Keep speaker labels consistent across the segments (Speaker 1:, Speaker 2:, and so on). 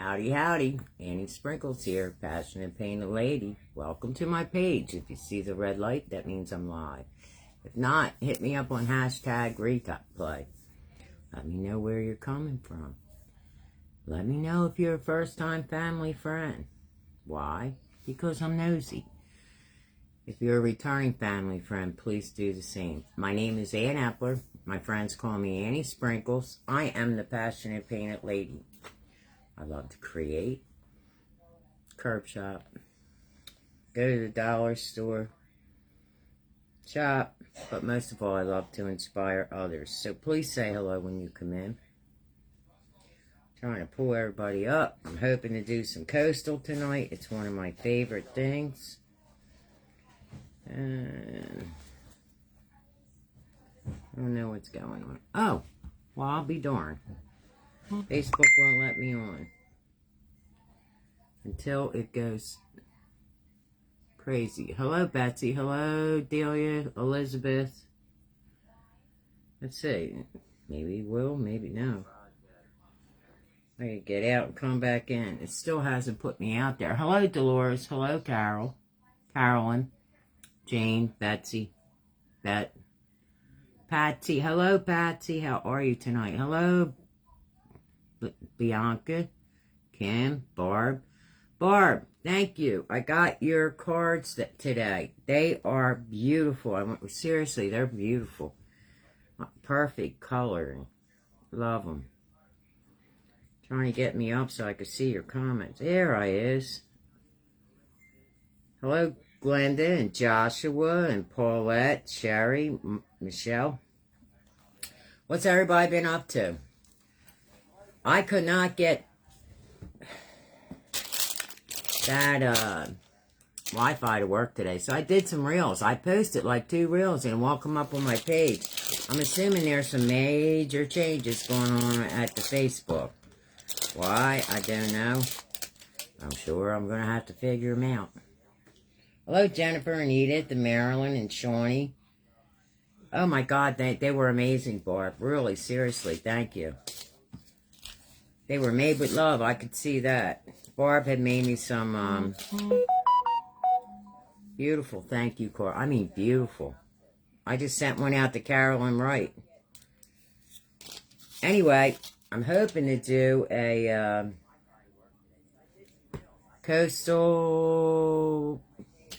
Speaker 1: Howdy, howdy. Annie Sprinkles here, Passionate Painted Lady. Welcome to my page. If you see the red light, that means I'm live. If not, hit me up on hashtag Replay. Let me know where you're coming from. Let me know if you're a first-time family friend. Why? Because I'm nosy. If you're a returning family friend, please do the same. My name is Ann Epler. My friends call me Annie Sprinkles. I am the Passionate Painted Lady. I love to create, curb shop, go to the dollar store, shop, but most of all, I love to inspire others. So please say hello when you come in. Trying to pull everybody up. I'm hoping to do some coastal tonight. It's one of my favorite things. And I don't know what's going on. Oh, well, I'll be darned. Facebook won't let me on until it goes crazy. Hello, Betsy. Hello, Delia, Elizabeth. Let's see. Maybe will, maybe no. I gotta get out and come back in. It still hasn't put me out there. Hello, Dolores. Hello, Carol. Carolyn. Jane. Betsy. Bet. Patsy. Hello, Patsy. How are you tonight? Hello, Bianca. Kim. Barb. Barb, thank you. I got your cards today. They are beautiful. Seriously, they're beautiful. Perfect coloring. Love them. Trying to get me up so I can see your comments. There I is. Hello, Glenda and Joshua and Paulette, Sherry, Michelle. What's everybody been up to? I could not get that Wi-Fi to work today, so I did some reels. I posted like 2 reels and will come up on my page. I'm assuming there's some major changes going on at the Facebook. Why? I don't know. I'm sure I'm going to have to figure them out. Hello, Jennifer and Edith and Marilyn and Shawnee. Oh my God, they were amazing, Barb. Really, seriously, thank you. They were made with love. I could see that. Barb had made me some beautiful thank you card. I mean, beautiful. I just sent one out to Carolyn Wright. Anyway, I'm hoping to do a coastal.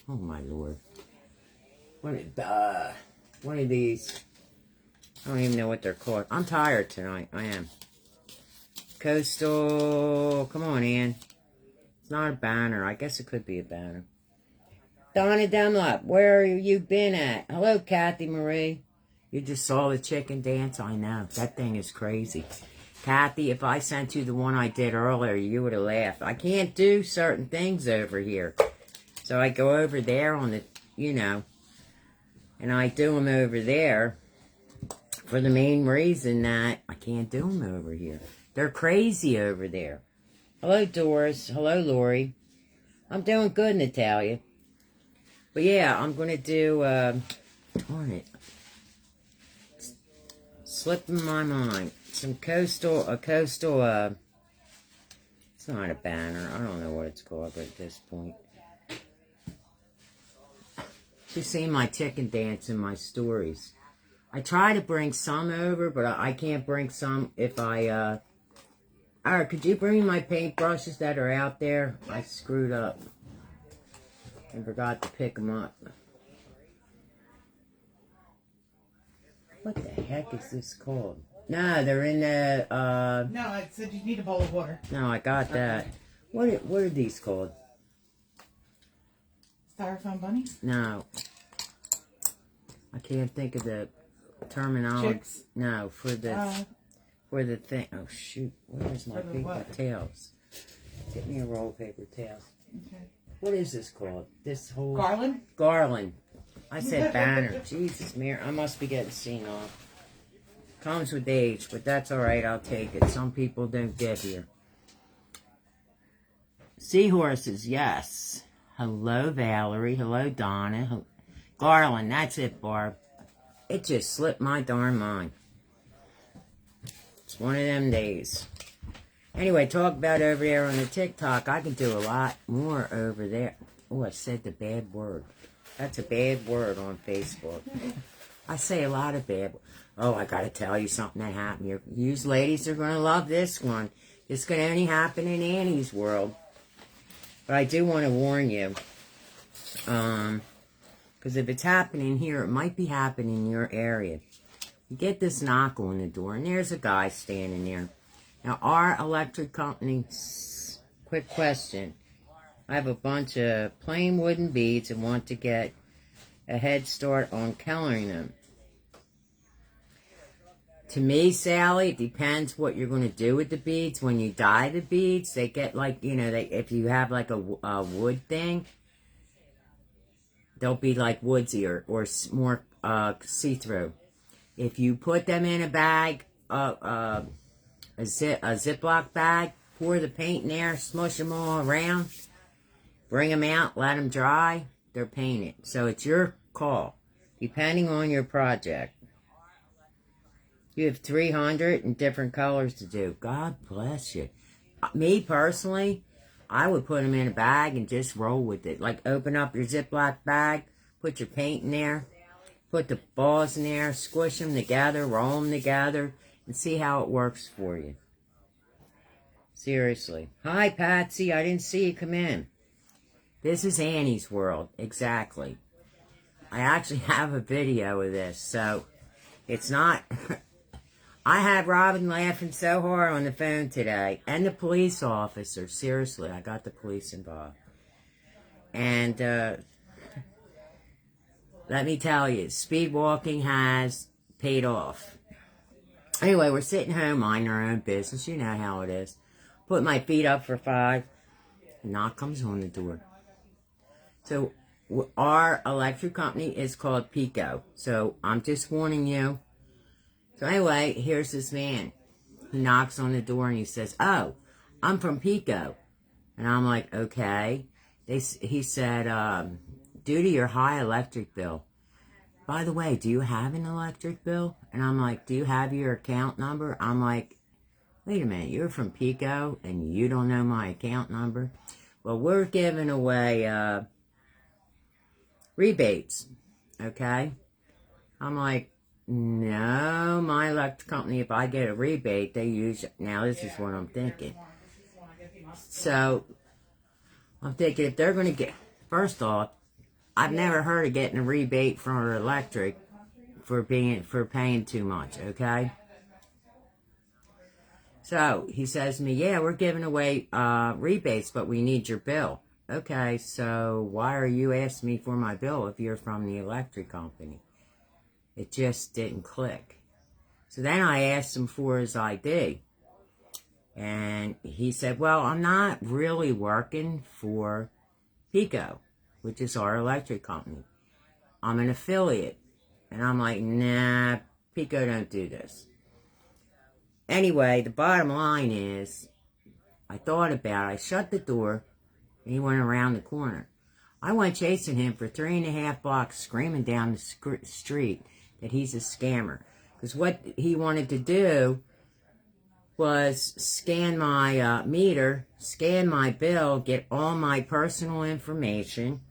Speaker 1: Oh my Lord! One of these. I don't even know what they're called. I'm tired tonight. I am. Coastal. Come on, Ann. It's not a banner. I guess it could be a banner. Donna Dunlop, where have you been at? Hello, Kathy Marie. You just saw the chicken dance? I know. That thing is crazy. Kathy, if I sent you the one I did earlier, you would have laughed. I can't do certain things over here. So I go over there on the, and I do them over there for the main reason that I can't do them over here. They're crazy over there. Hello, Doris. Hello, Lori. I'm doing good, Natalia. But yeah, I'm going to do, darn it. Slipping my mind. It's not a banner. I don't know what it's called at this point. You've seen my chicken dance in my stories. I try to bring some over, but I can't bring some if I, Alright, could you bring me my paintbrushes that are out there? I screwed up and forgot to pick them up. What the heck is this called? No, they're in the,
Speaker 2: No, I said you need a bowl of water.
Speaker 1: No, I got that. What are these called?
Speaker 2: Styrofoam bunnies?
Speaker 1: No. I can't think of the terminology.
Speaker 2: Chicks?
Speaker 1: No, for the thing. Oh, shoot. Where's my paper towels? Get me a roll of paper towels.
Speaker 2: Okay.
Speaker 1: What is this called? This whole...
Speaker 2: Garland?
Speaker 1: Garland. I said banner. Jesus, Mary. I must be getting seen off. Comes with age, but that's alright. I'll take it. Some people don't get here. Seahorses, yes. Hello, Valerie. Hello, Donna. Garland, that's it, Barb. It just slipped my darn mind. It's one of them days. Anyway, talk about over there on the TikTok. I can do a lot more over there. Oh, I said the bad word. That's a bad word on Facebook. I say a lot of bad. Oh, I gotta tell you something that happened. You ladies are gonna love this one. It's gonna only happen in Annie's world. But I do want to warn you. Because if it's happening here, it might be happening in your area. You get this knock on the door, and there's a guy standing there. Now, our electric company, quick question. I have a bunch of plain wooden beads and want to get a head start on coloring them. To me, Sally, it depends what you're going to do with the beads. When you dye the beads, they get like, you know, if you have like a wood thing, they'll be like woodsy or more see-through. If you put them in a bag, a Ziploc bag, pour the paint in there, smush them all around, bring them out, let them dry, they're painted. So it's your call, depending on your project. You have 300 and different colors to do. God bless you. Me, personally, I would put them in a bag and just roll with it. Like, open up your Ziploc bag, put your paint in there, put the balls in there, squish them together, roll them together, and see how it works for you. Seriously. Hi, Patsy. I didn't see you come in. This is Annie's world. Exactly. I actually have a video of this, so it's not... I had Robin laughing so hard on the phone today, and the police officer. Seriously, I got the police involved. And let me tell you, speed walking has paid off. Anyway, we're sitting home minding our own business. You know how it is. Put my feet up for 5. A knock comes on the door. So our electric company is called Pico. So I'm just warning you. So anyway, here's this man. He knocks on the door and he says, "Oh, I'm from Pico." And I'm like, okay. He said, due to your high electric bill. By the way, do you have an electric bill? And I'm like, do you have your account number? I'm like, wait a minute, you're from Pico and you don't know my account number? Well, we're giving away rebates, okay? I'm like, no, my electric company, if I get a rebate, they use it. Now, this is what I'm thinking. So, I'm thinking if they're going to get, first off, I've never heard of getting a rebate from electric for paying too much, okay? So, he says to me, yeah, we're giving away rebates, but we need your bill. Okay, so why are you asking me for my bill if you're from the electric company? It just didn't click. So then I asked him for his ID. And he said, well, I'm not really working for Pico, which is our electric company. I'm an affiliate. And I'm like, nah, Pico don't do this. Anyway, the bottom line is, I thought about it. I shut the door, and he went around the corner. I went chasing him for 3.5 blocks, screaming down the street that he's a scammer. Because what he wanted to do was scan my meter, scan my bill, get all my personal information,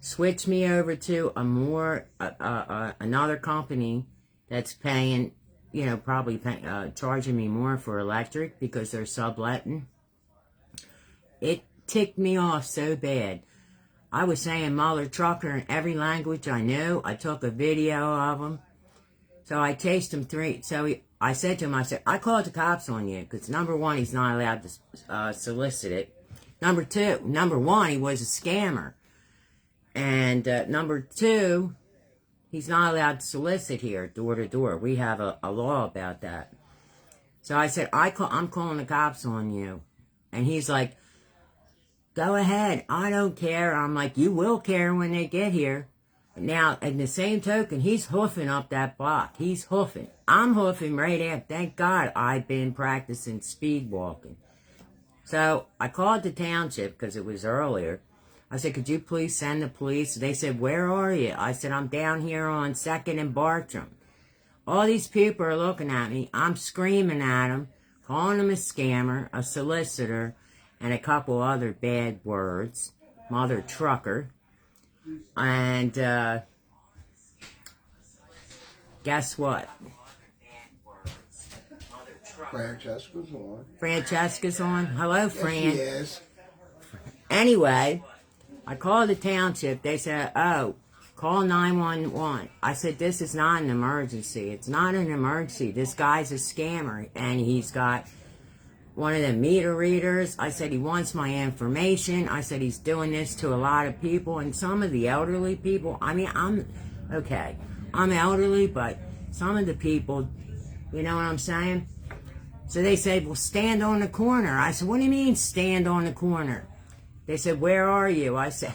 Speaker 1: switch me over to another company that's paying, you know, probably charging me more for electric because they're subletting. It ticked me off so bad. I was saying mother trucker in every language I knew. I took a video of him. So I chased him I said to him, I called the cops on you because number one, he's not allowed to solicit it. Number one, he was a scammer. And number two, he's not allowed to solicit here, door to door. We have a law about that. So I said, I'm calling the cops on you. And he's like, go ahead, I don't care. I'm like, you will care when they get here. Now, in the same token, he's hoofing up that block. He's hoofing. I'm hoofing right after. Thank God I've been practicing speed walking. So I called the township because it was earlier. I said, could you please send the police? They said, where are you? I said, I'm down here on 2nd and Bartram. All these people are looking at me. I'm screaming at them calling him a scammer, a solicitor, and a couple other bad words. Mother trucker. And guess what?
Speaker 3: Francesca's on.
Speaker 1: Francesca's on. Hello, Fran.
Speaker 3: Yes, she is.
Speaker 1: Anyway, I called the township. They said, oh, call 911. I said, this is not an emergency. It's not an emergency. This guy's a scammer, and he's got one of the meter readers. I said, he wants my information. I said, he's doing this to a lot of people, and some of the elderly people, I mean, I'm elderly, but some of the people, you know what I'm saying? So they said, well, stand on the corner. I said, what do you mean, stand on the corner? They said, where are you? I said,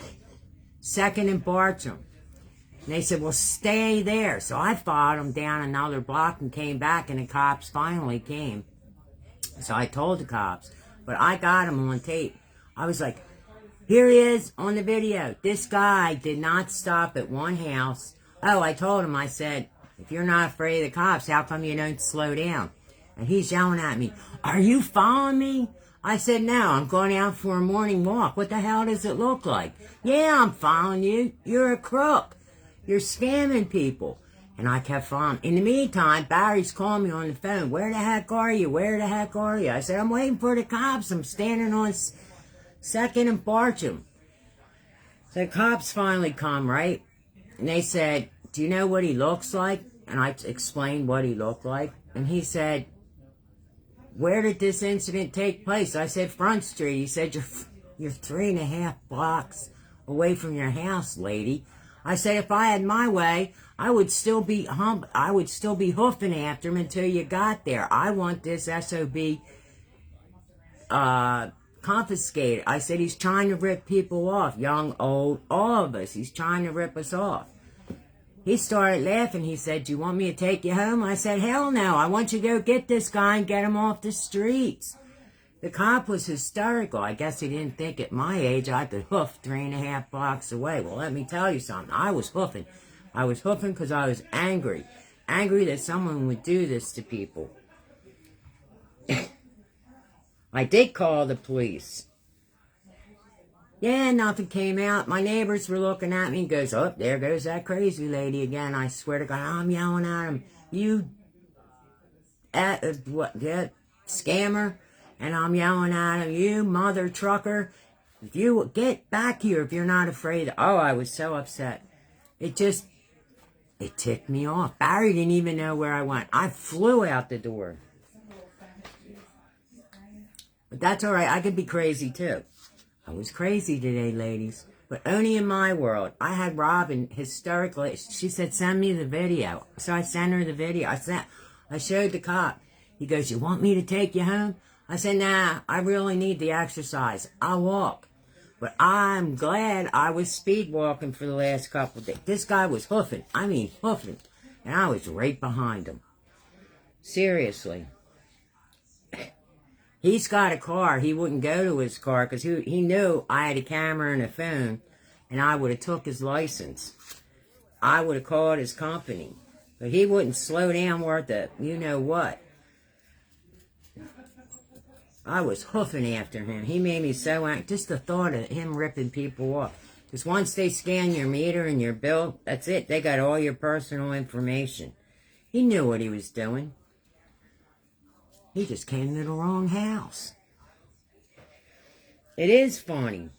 Speaker 1: 2nd and Bartram. And they said, well, stay there. So I followed them down another block and came back, and the cops finally came. So I told the cops, but I got him on tape. I was like, here he is on the video. This guy did not stop at one house. Oh, I told him, I said, if you're not afraid of the cops, how come you don't slow down? And he's yelling at me, are you following me? I said, no, I'm going out for a morning walk. What the hell does it look like? Yeah, I'm following you. You're a crook. You're scamming people. And I kept following. In the meantime, Barry's calling me on the phone. Where the heck are you? Where the heck are you? I said, I'm waiting for the cops. I'm standing on 2nd and Bartram. So the cops finally come, right? And they said, do you know what he looks like? And I explained what he looked like. And he said, where did this incident take place? I said, Front Street. He said, you're 3.5 blocks away from your house, lady. I said, if I had my way, I would still be hoofing after him until you got there. I want this SOB confiscated. I said, he's trying to rip people off, young, old, all of us. He's trying to rip us off. He started laughing. He said, do you want me to take you home? I said, hell no. I want you to go get this guy and get him off the streets. The cop was hysterical. I guess he didn't think at my age I could hoof 3.5 blocks away. Well, let me tell you something. I was hoofing. I was hoofing because I was angry. Angry that someone would do this to people. I did call the police. Yeah, nothing came out. My neighbors were looking at me and goes, oh, there goes that crazy lady again. I swear to God, I'm yelling at him. You, scammer. And I'm yelling at him, you mother trucker. If you get back here if you're not afraid. Oh, I was so upset. It ticked me off. Barry didn't even know where I went. I flew out the door. But that's all right. I could be crazy too. I was crazy today, ladies. But only in my world. I had Robin hysterically. She said, send me the video. So I sent her the video. I showed the cop. He goes, you want me to take you home? I said, nah, I really need the exercise. I'll walk. But I'm glad I was speed walking for the last couple of days. This guy was hoofing. I mean, hoofing. And I was right behind him. Seriously. He's got a car. He wouldn't go to his car because he knew I had a camera and a phone, and I would have took his license. I would have called his company. But he wouldn't slow down worth it. You know what? I was hoofing after him. He made me so angry. Just the thought of him ripping people off. Because once they scan your meter and your bill, that's it. They got all your personal information. He knew what he was doing. He just came to the wrong house. It is funny.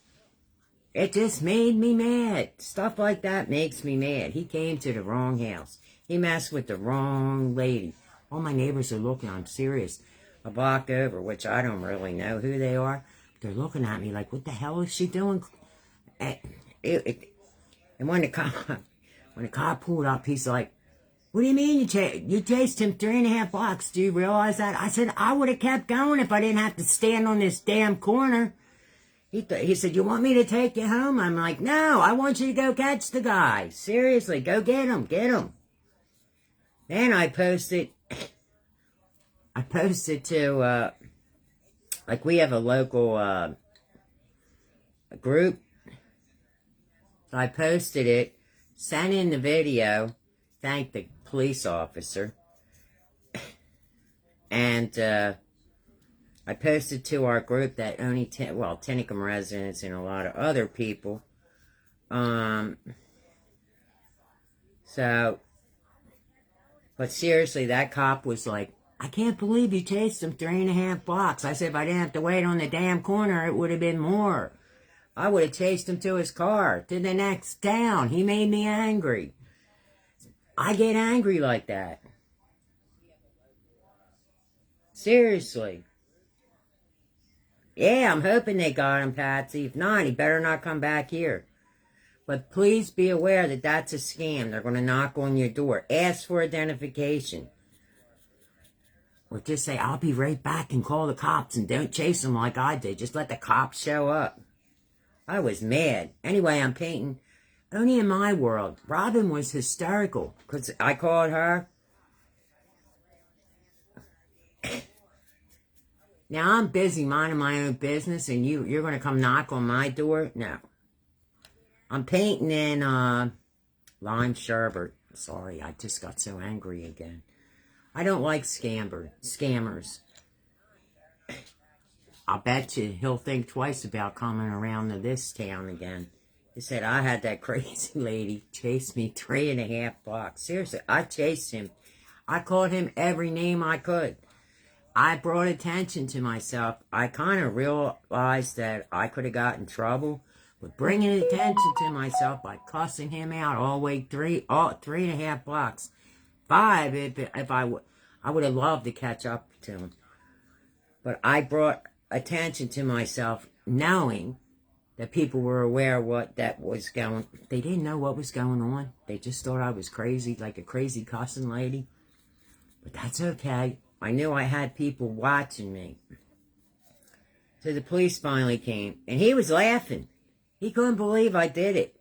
Speaker 1: It just made me mad. Stuff like that makes me mad. He came to the wrong house. He messed with the wrong lady. All my neighbors are looking. I'm serious. A block over, which I don't really know who they are. They're looking at me like, what the hell is she doing? And when the cop pulled up, he's like, what do you mean you chased him 3.5 blocks? Do you realize that? I said, I would have kept going if I didn't have to stand on this damn corner. He said, you want me to take you home? I'm like, no, I want you to go catch the guy. Seriously, go get him. Then I posted to, like we have a local group. So I posted it, sent in the video, thanked the police officer, and I posted to our group that only, Tinicum residents and a lot of other people. But seriously, that cop was like, I can't believe you chased him 3.5 blocks. I said, if I didn't have to wait on the damn corner, it would have been more. I would have chased him to his car, to the next town. He made me angry. I get angry like that. Seriously. Yeah, I'm hoping they got him, Patsy. If not, he better not come back here. But please be aware that that's a scam. They're going to knock on your door. Ask for identification. Or just say, I'll be right back, and call the cops, and don't chase them like I did. Just let the cops show up. I was mad. Anyway, I'm painting. Only in my world. Robin was hysterical because I called her. Now, I'm busy minding my own business, and you're going to come knock on my door? No. I'm painting in lime sherbet. Sorry, I just got so angry again. I don't like scammers. I'll bet you he'll think twice about coming around to this town again. He said, I had that crazy lady chase me 3.5 blocks. Seriously, I chased him. I called him every name I could. I brought attention to myself. I kind of realized that I could have gotten in trouble with bringing attention to myself by cussing him out all the way 3.5 blocks. 5 if I would have loved to catch up to him. But I brought attention to myself knowing that people were aware of what that was going. They didn't know what was going on. They just thought I was crazy, like a crazy cussing lady. But that's okay. I knew I had people watching me. So the police finally came, and he was laughing. He couldn't believe I did it.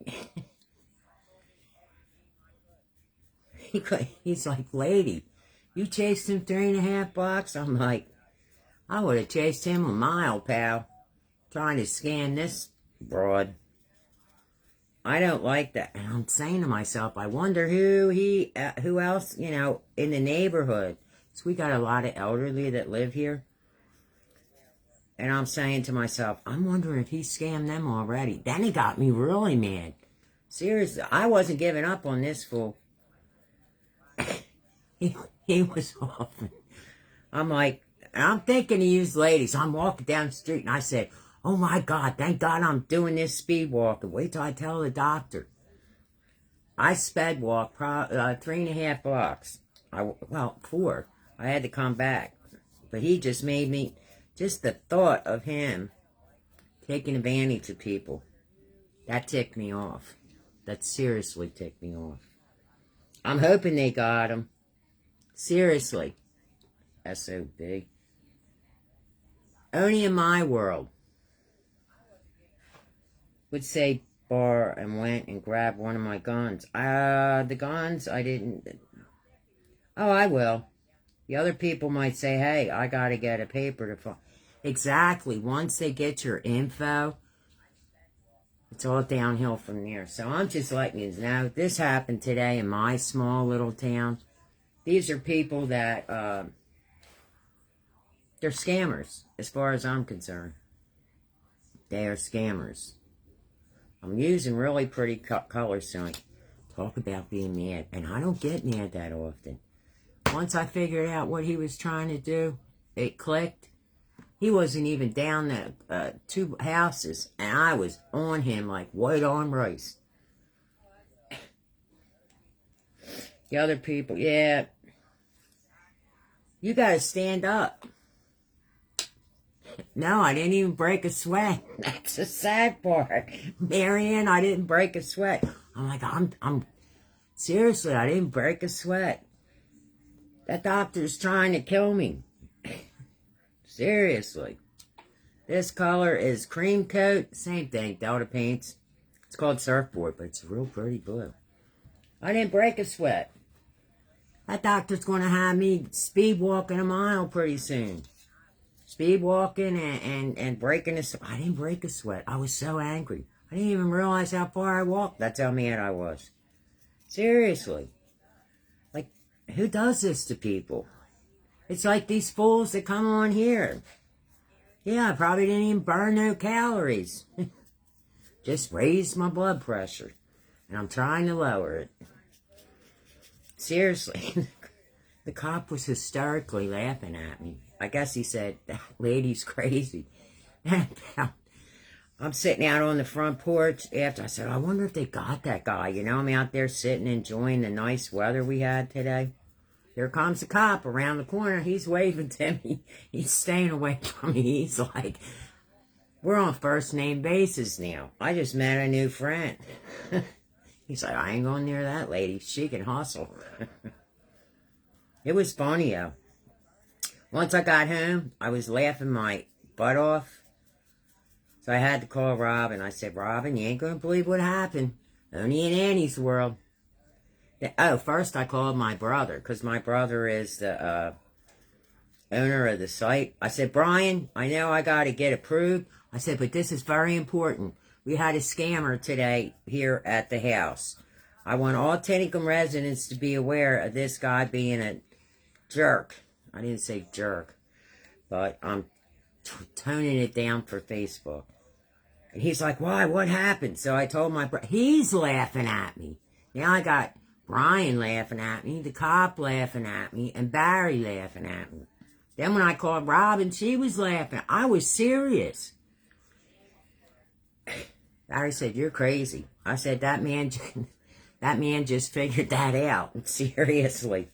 Speaker 1: He's like, lady, you chased him 3.5 blocks? I'm like, I would have chased him a mile, pal. Trying to scan this broad. I don't like that. And I'm saying to myself, I wonder who else, in the neighborhood. So we got a lot of elderly that live here. And I'm saying to myself, I'm wondering if he scammed them already. Then he got me really mad. Seriously, I wasn't giving up on this fool. he was off. I'm like, I'm thinking of you ladies. I'm walking down the street and I said, oh my God, thank God I'm doing this speed walking. Wait till I tell the doctor. I sped walked 3.5 blocks. 4. I had to come back. But he just made me, just the thought of him taking advantage of people, that ticked me off. That seriously ticked me off. I'm hoping they got him. Seriously. SOB. Only in my world would say bar and went and grabbed one of my guns. The guns, I didn't. Oh, I will. The other people might say, hey, I got to get a paper to file. Exactly. Once they get your info, it's all downhill from there. So I'm just letting you know, this happened today in my small little town. These are people that, they're scammers, as far as I'm concerned. They are scammers. I'm using really pretty colors tonight. Talk about being mad. And I don't get mad that often. Once I figured out what he was trying to do, it clicked. He wasn't even down the 2 houses, and I was on him like white on rice. The other people, yeah. You gotta stand up. No, I didn't even break a sweat. That's the sad part. Marianne, I didn't break a sweat. I'm like, I'm seriously, I didn't break a sweat. That doctor's trying to kill me. Seriously. This color is cream coat. Same thing, Delta Paints. It's called Surfboard, but it's a real pretty blue. I didn't break a sweat. That doctor's going to have me speed walking a mile pretty soon. Speed walking and breaking a sweat. I didn't break a sweat. I was so angry. I didn't even realize how far I walked. That's how mad I was. Seriously. Like, who does this to people? It's like these fools that come on here. Yeah, I probably didn't even burn no calories. Just raised my blood pressure. And I'm trying to lower it. Seriously. The cop was hysterically laughing at me. I guess he said, that lady's crazy. I'm sitting out on the front porch after I said, I wonder if they got that guy. You know, I'm out there sitting enjoying the nice weather we had today. Here comes the cop around the corner. He's waving to me. He's staying away from me. He's like, we're on first name basis now. I just met a new friend. He's like, I ain't going near that lady. She can hustle. It was funny, though. Once I got home, I was laughing my butt off. So I had to call Robin. I said, Robin, you ain't going to believe what happened. Only in Annie's world. Oh, first I called my brother, because my brother is the owner of the site. I said, Brian, I know I got to get approved. I said, but this is very important. We had a scammer today here at the house. I want all Tinicum residents to be aware of this guy being a jerk. I didn't say jerk, but I'm toning it down for Facebook. And he's like, why? What happened? So I told my brother, he's laughing at me. Now I got Brian laughing at me, the cop laughing at me, and Barry laughing at me. Then when I called Robin, she was laughing. I was serious. Barry said, you're crazy. I said, that man just figured that out. Seriously.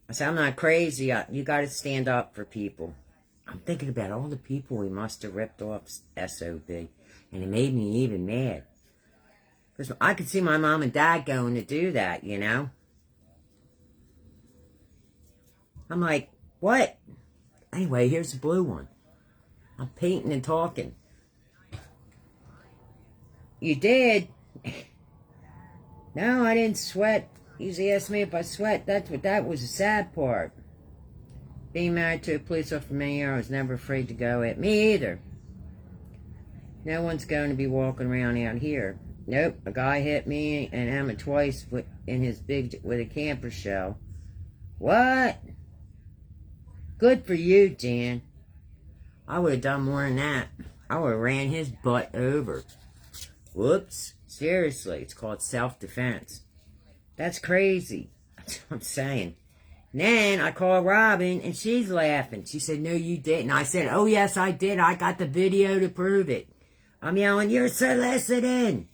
Speaker 1: I said, I'm not crazy. You got to stand up for people. I'm thinking about all the people we must have ripped off SOB. And it made me even mad. Because I could see my mom and dad going to do that, you know. I'm like, what? Anyway, here's the blue one. I'm painting and talking. You did? No, I didn't sweat. He asked me if I sweat. That was the sad part. Being married to a police officer for many years, I was never afraid to go at me either. No one's going to be walking around out here. Nope, a guy hit me and Emma twice with a camper shell. What? Good for you, Dan. I would have done more than that. I would have ran his butt over. Whoops. Seriously, it's called self-defense. That's crazy. That's what I'm saying. And then I called Robin, and she's laughing. She said, no, you didn't. I said, oh, yes, I did. I got the video to prove it. I'm yelling, you're soliciting.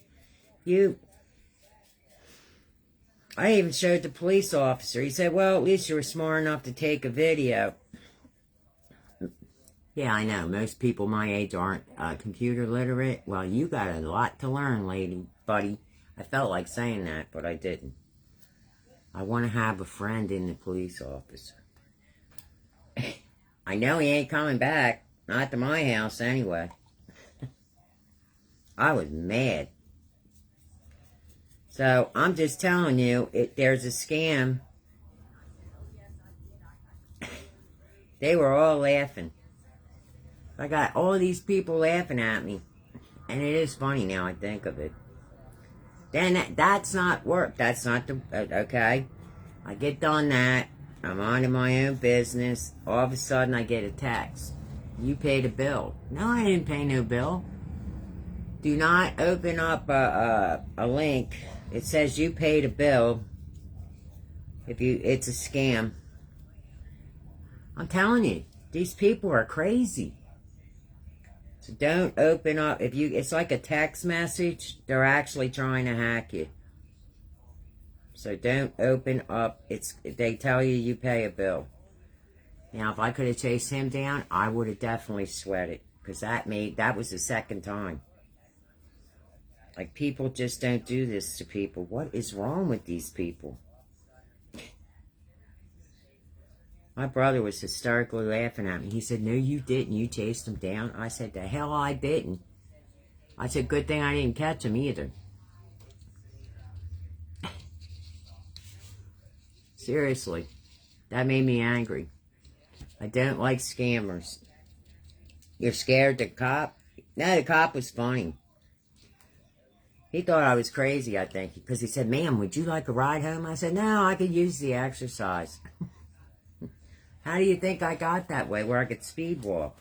Speaker 1: I even showed the police officer. He said, well, at least you were smart enough to take a video. Yeah, I know. Most people my age aren't computer literate. Well, you got a lot to learn, buddy. I felt like saying that, but I didn't. I want to have a friend in the police officer. I know he ain't coming back. Not to my house, anyway. I was mad. So, I'm just telling you, there's a scam. They were all laughing. I got all these people laughing at me. And it is funny now I think of it. Then that's not work. That's not the... Okay? I get done that. I'm on to my own business. All of a sudden I get a text. You paid a bill. No, I didn't pay no bill. Do not open up a link. It says you paid a bill. It's a scam. I'm telling you, these people are crazy. So don't open up. It's like a text message. They're actually trying to hack you. So don't open up. They tell you pay a bill. Now, if I could have chased him down, I would have definitely sweated. Because that was the second time. Like, people just don't do this to people. What is wrong with these people? My brother was hysterically laughing at me. He said, no, you didn't. You chased him down. I said, the hell I didn't. I said, good thing I didn't catch him either. Seriously. That made me angry. I don't like scammers. You're scared the cop? No, the cop was funny. He thought I was crazy, I think. Because he said, ma'am, would you like a ride home? I said, no, I could use the exercise. How do you think I got that way, where I could speed walk?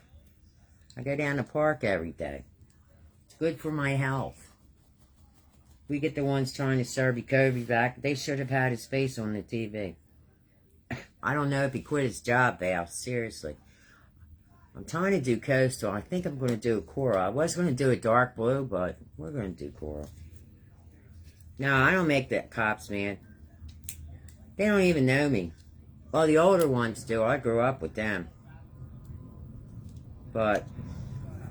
Speaker 1: I go down the park every day. It's good for my health. We get the ones trying to serve Kobe back. They should have had his face on the TV. I don't know if he quit his job, Val. Seriously. I'm trying to do coastal. I think I'm going to do a coral. I was going to do a dark blue, but we're going to do coral. No, I don't make the cops, man. They don't even know me. Well, the older ones do. I grew up with them. But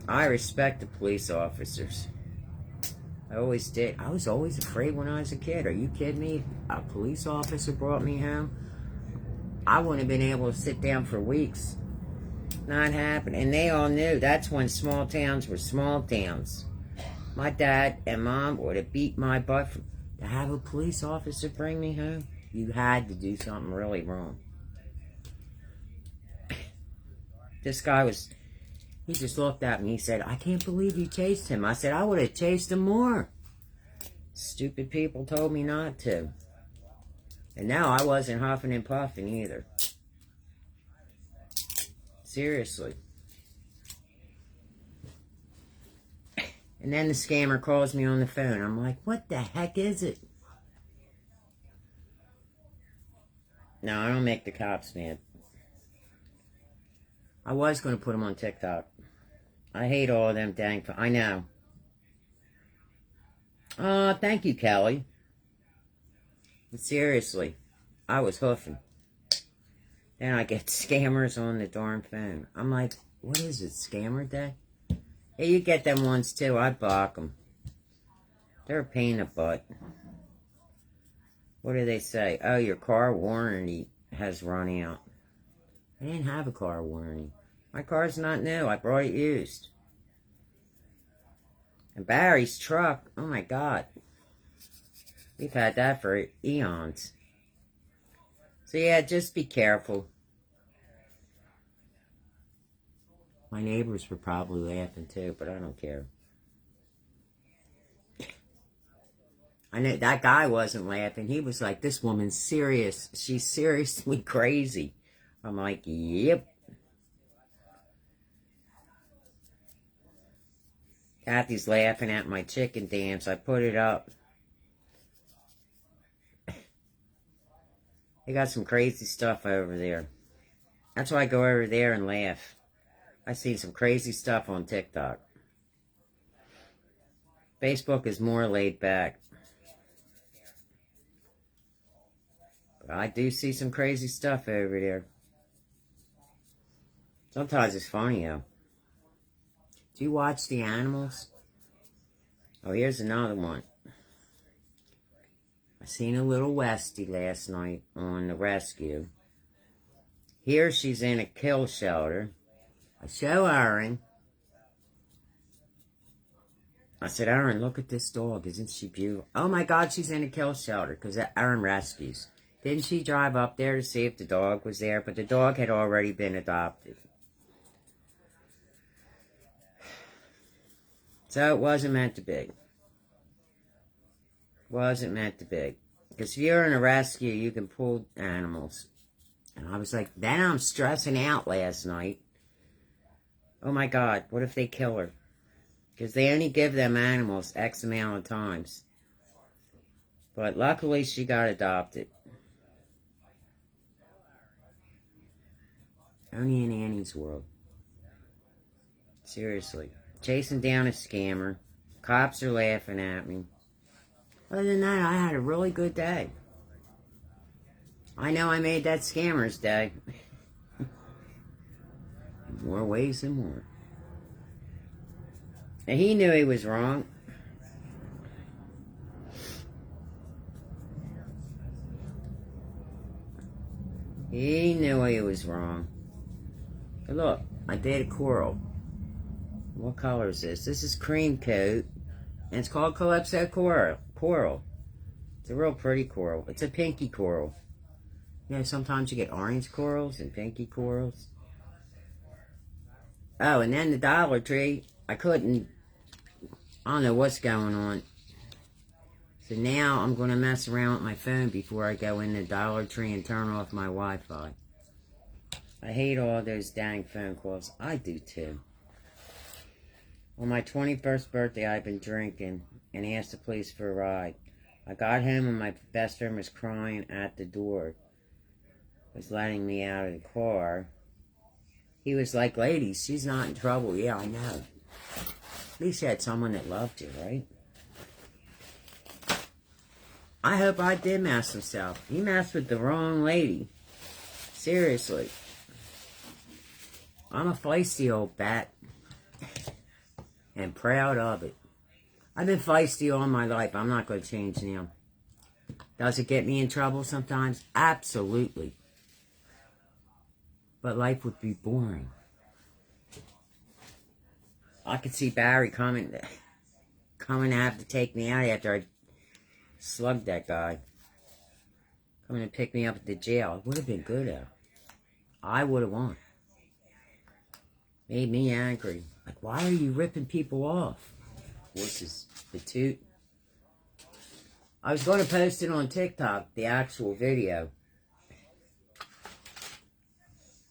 Speaker 1: I respect the police officers. I always did. I was always afraid when I was a kid. Are you kidding me? A police officer brought me home. I wouldn't have been able to sit down for weeks. Not happening. And they all knew. That's when small towns were small towns. My dad and mom would have beat my butt to have a police officer bring me home. You had to do something really wrong. This guy was... He just looked at me. He said, I can't believe you chased him. I said, I would have chased him more. Stupid people told me not to. And now I wasn't huffing and puffing either. Seriously. And then the scammer calls me on the phone. I'm like, what the heck is it? No, I don't make the cops mad. I was going to put them on TikTok. I hate all of them dang... I know. Thank you, Kelly. But seriously, I was hoofing. Then I get scammers on the darn phone. I'm like, what is it, scammer day? Hey, you get them ones too. I block them. They're a pain in the butt. What do they say? Oh, your car warranty has run out. I didn't have a car warranty. My car's not new. I brought it used. And Barry's truck, oh my God. We've had that for eons. So yeah, just be careful. My neighbors were probably laughing too, but I don't care. I know that guy wasn't laughing. He was like, this woman's serious. She's seriously crazy. I'm like, yep. Kathy's laughing at my chicken dance. I put it up. They got some crazy stuff over there. That's why I go over there and laugh. I see some crazy stuff on TikTok. Facebook is more laid back. But I do see some crazy stuff over there. Sometimes it's funny, though. Do you watch the animals? Oh, here's another one. I seen a little Westie last night on the rescue. Here she's in a kill shelter. I show Erin. I said, Erin, look at this dog. Isn't she beautiful? Oh my God, she's in a kill shelter because Erin rescues. Didn't she drive up there to see if the dog was there? But the dog had already been adopted. So it wasn't meant to be. Wasn't meant to be. Because if you're in a rescue, you can pull animals. And I was like, then I'm stressing out last night. Oh my God, what if they kill her? Because they only give them animals X amount of times. But luckily she got adopted. Only in Annie's world. Seriously. Chasing down a scammer. Cops are laughing at me. Other than that, I had a really good day. I know I made that scammer's day. More ways than more. And he knew he was wrong. He knew he was wrong. But look, I did a coral. What color is this? This is cream coat. And it's called Calypso Coral. It's a real pretty coral. It's a pinky coral. You know, sometimes you get orange corals and pinky corals. Oh, and then the Dollar Tree. I don't know what's going on. So now I'm going to mess around with my phone before I go in the Dollar Tree and turn off my Wi-Fi. I hate all those dang phone calls. I do too. On my 21st birthday, I've been drinking and asked the police for a ride. I got home and my best friend was crying at the door. Was letting me out of the car. He was like, lady, she's not in trouble. Yeah, I know. At least you had someone that loved you, right? I hope I did mess himself. He messed with the wrong lady. Seriously. I'm a feisty old bat. And proud of it. I've been feisty all my life. I'm not going to change now. Does it get me in trouble sometimes? Absolutely. But life would be boring. I could see Barry coming to have to take me out after I slugged that guy. Coming to pick me up at the jail. It would have been good, though. I would have won. Made me angry. Like, why are you ripping people off? Horses, the toot. I was going to post it on TikTok, the actual video.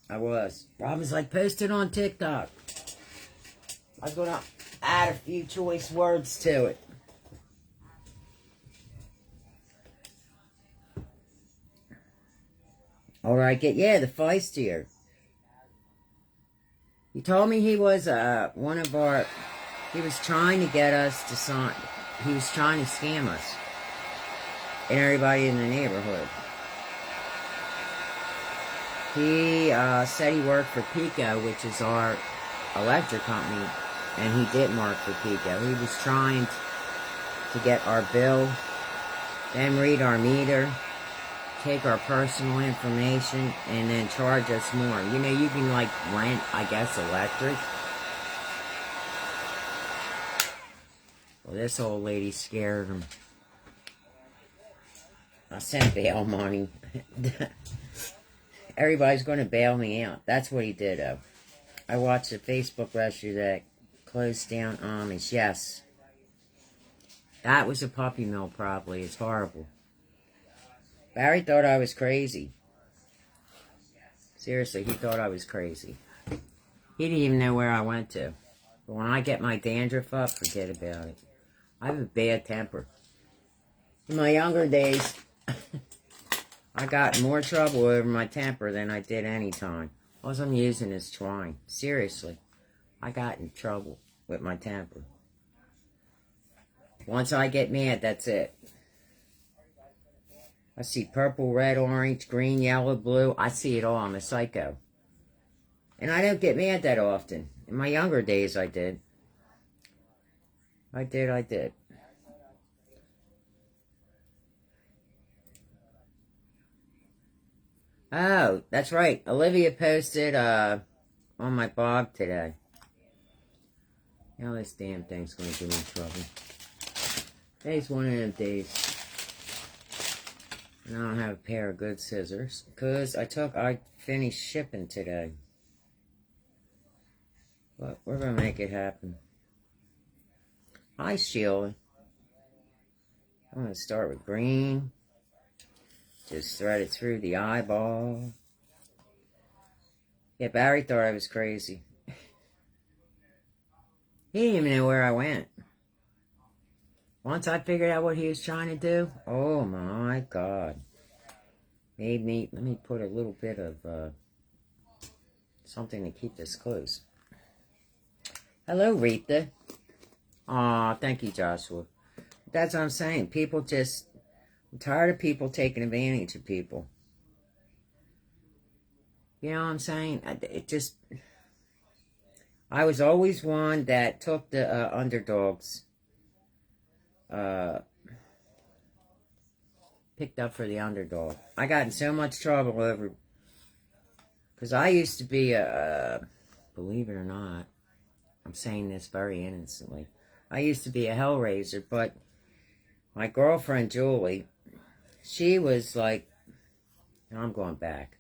Speaker 1: I was. Rob was like, post it on TikTok. I was going to add a few choice words to it. Alright, yeah, the feistier. He told me he was one of our... He was trying to get us to sign... He was trying to scam us. And everybody in the neighborhood. He said he worked for Pico, which is our electric company. And he didn't work for Pico. He was trying to get our bill, then read our meter, take our personal information, and then charge us more. You know, you can, like, rent, I guess, electric. Well, this old lady scared him. I sent bail money. Everybody's going to bail me out. That's what he did, though. I watched a Facebook rescue that closed down Amish. Yes. That was a puppy mill, probably. It's horrible. Barry thought I was crazy. Seriously, he thought I was crazy. He didn't even know where I went to. But when I get my dandruff up, forget about it. I have a bad temper. In my younger days, I got in more trouble over my temper than I did any time. All I'm using is twine. Seriously. I got in trouble with my temper. Once I get mad, that's it. I see purple, red, orange, green, yellow, blue. I see it all. I'm a psycho. And I don't get mad that often. In my younger days, I did. I did. Oh, that's right. Olivia posted on my blog today. Now this damn thing's going to give me trouble. Today's one of them days. And I don't have a pair of good scissors. Because I finished shipping today. But we're going to make it happen. Hi, Sheila. I'm going to start with green. Just thread it through the eyeball. Yeah, Barry thought I was crazy. He didn't even know where I went. Once I figured out what he was trying to do, oh my God. Let me put a little bit of something to keep this close. Hello, Rita. Aw, thank you, Joshua. That's what I'm saying. I'm tired of people taking advantage of people. You know what I'm saying? I was always one that took the underdogs. Picked up for the underdog. I got in so much trouble over... Because I used to be believe it or not, I'm saying this very innocently. I used to be a hellraiser, but my girlfriend, Julie, she was like... And I'm going back.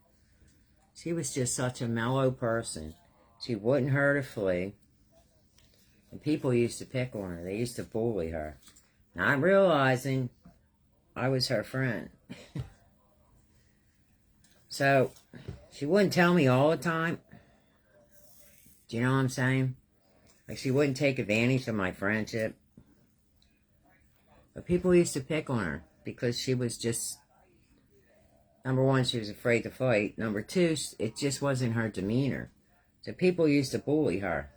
Speaker 1: She was just such a mellow person. She wouldn't hurt a flea. And people used to pick on her. They used to bully her. Not realizing I was her friend. So, she wouldn't tell me all the time. Do you know what I'm saying? Like, she wouldn't take advantage of my friendship. But people used to pick on her because she was just, number one, she was afraid to fight. Number two, it just wasn't her demeanor. So people used to bully her.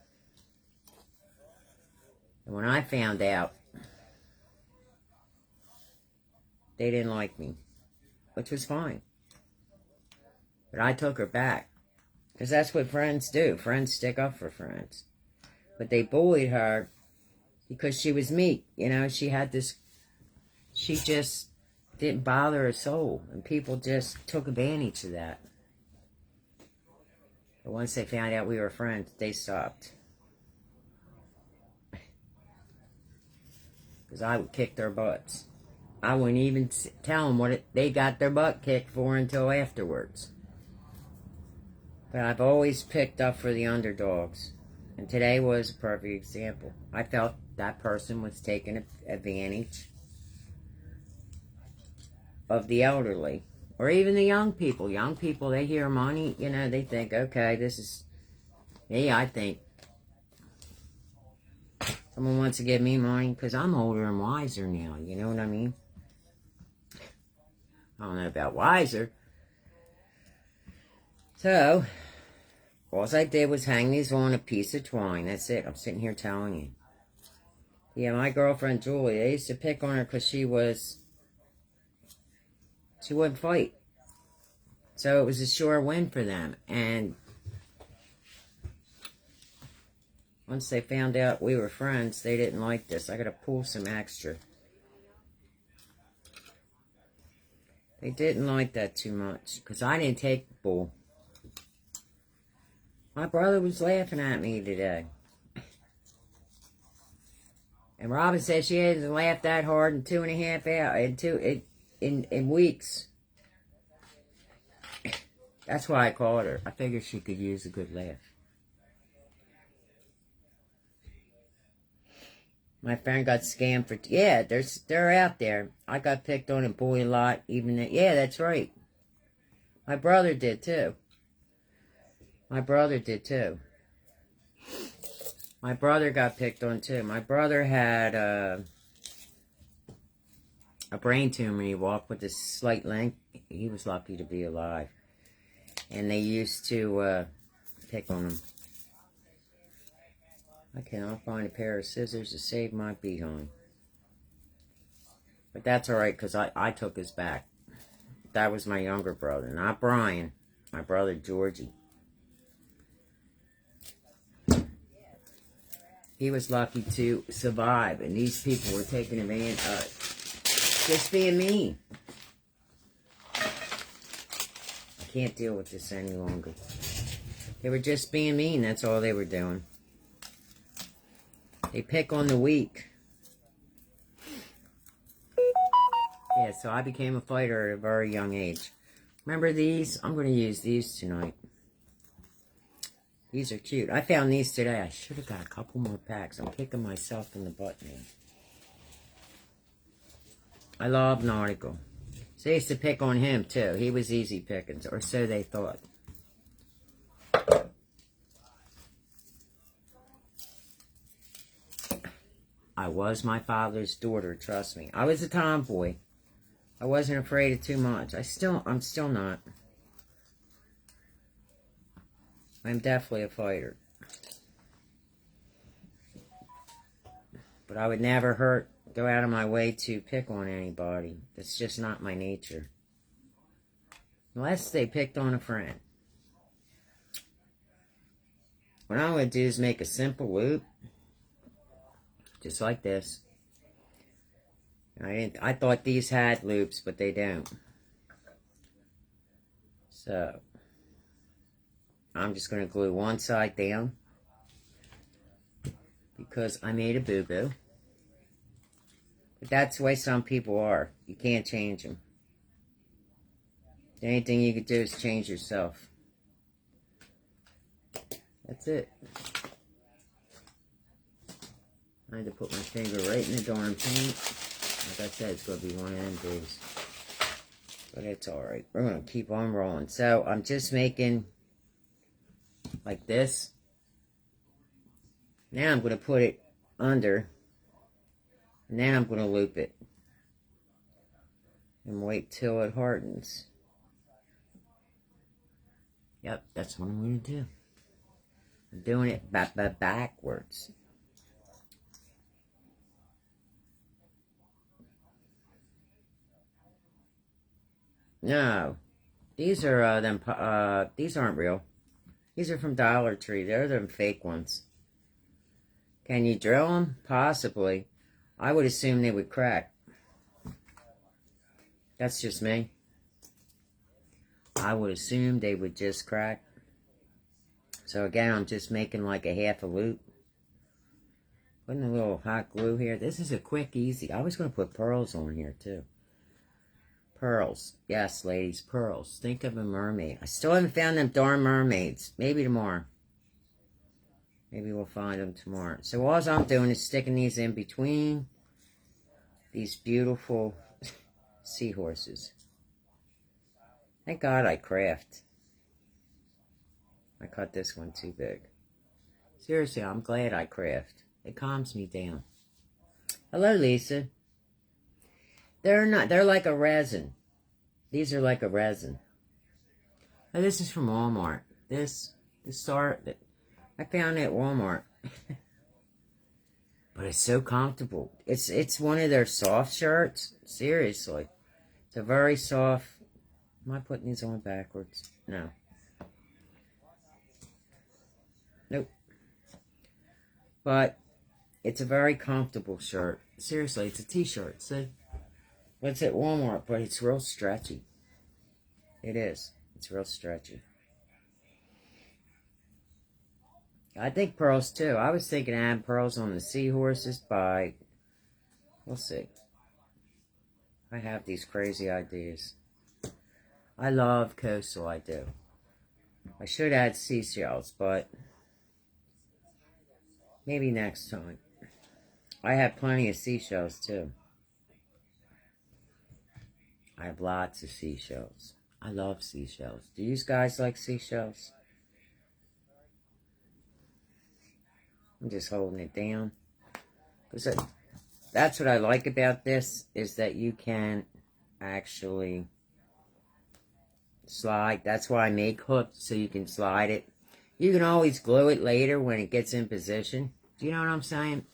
Speaker 1: And when I found out, they didn't like me, which was fine. But I took her back. Because that's what friends do. Friends stick up for friends. But they bullied her because she was meek. You know, she had this, she just didn't bother her soul. And people just took advantage of that. But once they found out we were friends, they stopped. Because I would kick their butts. I wouldn't even tell them what they got their butt kicked for until afterwards. But I've always picked up for the underdogs. And today was a perfect example. I felt that person was taking advantage of the elderly. Or even the young people. Young people, they hear money, you know, they think, okay, this is me, I think. Someone wants to give me money because I'm older and wiser now, you know what I mean? I don't know about wiser. So, all I did was hang these on a piece of twine. That's it. I'm sitting here telling you. Yeah, my girlfriend Julie, they used to pick on her because she wouldn't fight. So it was a sure win for them. And once they found out we were friends, they didn't like this. I got to pull some extra. They didn't like that too much because I didn't take the bull. My brother was laughing at me today. And Robin said she hasn't laughed that hard in 2.5 hours, in weeks. That's why I called her. I figured she could use a good laugh. My friend got scammed for... Yeah, they're out there. I got picked on and bullied a lot. Yeah, that's right. My brother did too. My brother got picked on too. My brother had a brain tumor. He walked with a slight limp. He was lucky to be alive. And they used to pick on him. I cannot find a pair of scissors to save my behind. But that's alright, because I took his back. That was my younger brother, not Brian. My brother, Georgie. He was lucky to survive, and these people were taking advantage of just being mean. I can't deal with this any longer. They were just being mean, that's all they were doing. They pick on the weak. Yeah, so I became a fighter at a very young age. Remember these? I'm going to use these tonight. These are cute. I found these today. I should have got a couple more packs. I'm kicking myself in the butt now. I love Nautical. So they used to pick on him too. He was easy pickings, or so they thought. I was my father's daughter, trust me. I was a tomboy. I wasn't afraid of too much. I'm still not. I'm definitely a fighter. But I would never go out of my way to pick on anybody. That's just not my nature. Unless they picked on a friend. What I'm going to do is make a simple loop. Just like this. I thought these had loops, but they don't. So, I'm just going to glue one side down. Because I made a boo-boo. But that's the way some people are. You can't change them. The only thing you can do is change yourself. That's it. I had to put my finger right in the darn paint. Like I said, it's going to be one of them days. But it's alright. We're going to keep on rolling. So, I'm just making like this. Now I'm going to put it under, and then I'm going to loop it and wait till it hardens. Yep, that's what I'm going to do. I'm doing it backwards. No, these are these aren't real. These are from Dollar Tree. They're them fake ones. Can you drill them? Possibly. I would assume they would crack. That's just me. I would assume they would just crack. So again, I'm just making like a half a loop. Putting a little hot glue here. This is a quick, easy. I was going to put pearls on here too. Pearls. Yes, ladies, pearls. Think of a mermaid. I still haven't found them darn mermaids. Maybe tomorrow. Maybe we'll find them tomorrow. So all I'm doing is sticking these in between these beautiful seahorses. Thank God I craft. I cut this one too big. Seriously, I'm glad I craft. It calms me down. Hello, Lisa. They're like a resin. These are like a resin. Now, this is from Walmart. This sort I found it at Walmart. But it's so comfortable. It's one of their soft shirts. Seriously. It's a very soft. Am I putting these on backwards? No. Nope. But it's a very comfortable shirt. Seriously, it's a t-shirt. See? It's at Walmart, but it's real stretchy. It is. It's real stretchy. I think pearls too. I was thinking of adding pearls on the seahorses, but we'll see. I have these crazy ideas. I love coastal, I do. I should add seashells, but maybe next time. I have plenty of seashells too. I have lots of seashells. I love seashells. Do you guys like seashells? I'm just holding it down. Because that's what I like about this, is that you can actually slide. That's why I make hooks, so you can slide it. You can always glue it later when it gets in position. Do you know what I'm saying?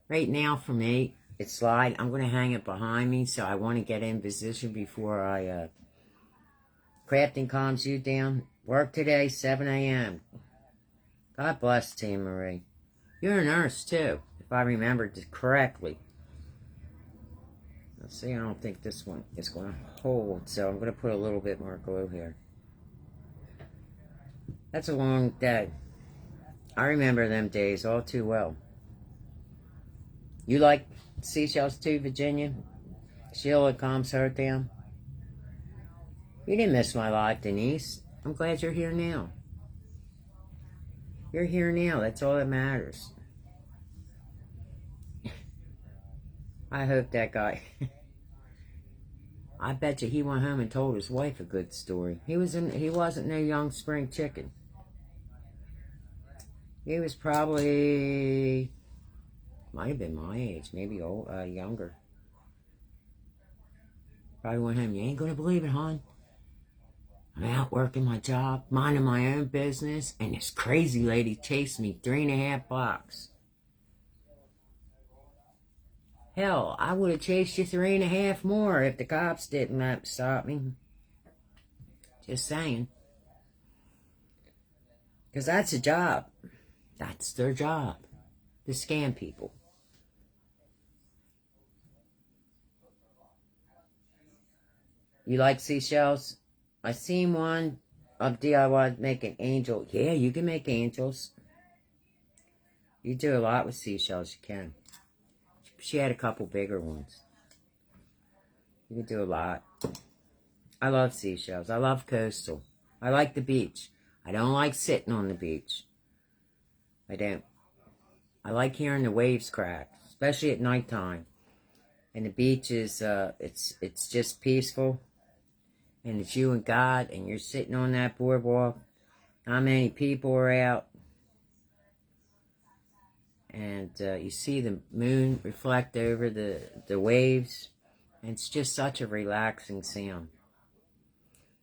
Speaker 1: Right now, for me, it's slide. I'm going to hang it behind me, so I want to get in position before I... crafting calms you down. Work today, 7 a.m. God bless Tia Marie. You're a nurse, too, if I remembered correctly. Let's see, I don't think this one is going to hold, so I'm going to put a little bit more glue here. That's a long day. I remember them days all too well. You like seashells too, Virginia? Sheila calms her down. You didn't miss my life, Denise. I'm glad you're here now. You're here now. That's all that matters. I hope that guy... I bet you he went home and told his wife a good story. He wasn't no young spring chicken. He was probably... might have been my age. Maybe younger. Probably went home. You ain't gonna believe it, hon. I'm out working my job, minding my own business, and this crazy lady chased me 3.5 blocks. Hell, I would have chased you 3.5 more if the cops didn't stop me. Just saying. Because that's a job. That's their job. To scam people. You like seashells? I seen one of DIY making angel. Yeah, you can make angels. You do a lot with seashells, you can. She had a couple bigger ones. You can do a lot. I love seashells. I love coastal. I like the beach. I don't like sitting on the beach. I don't. I like hearing the waves crack, especially at nighttime. And the beach is, it's just peaceful. And it's you and God, and you're sitting on that boardwalk. How many people are out? And you see the moon reflect over the waves. And it's just such a relaxing sound.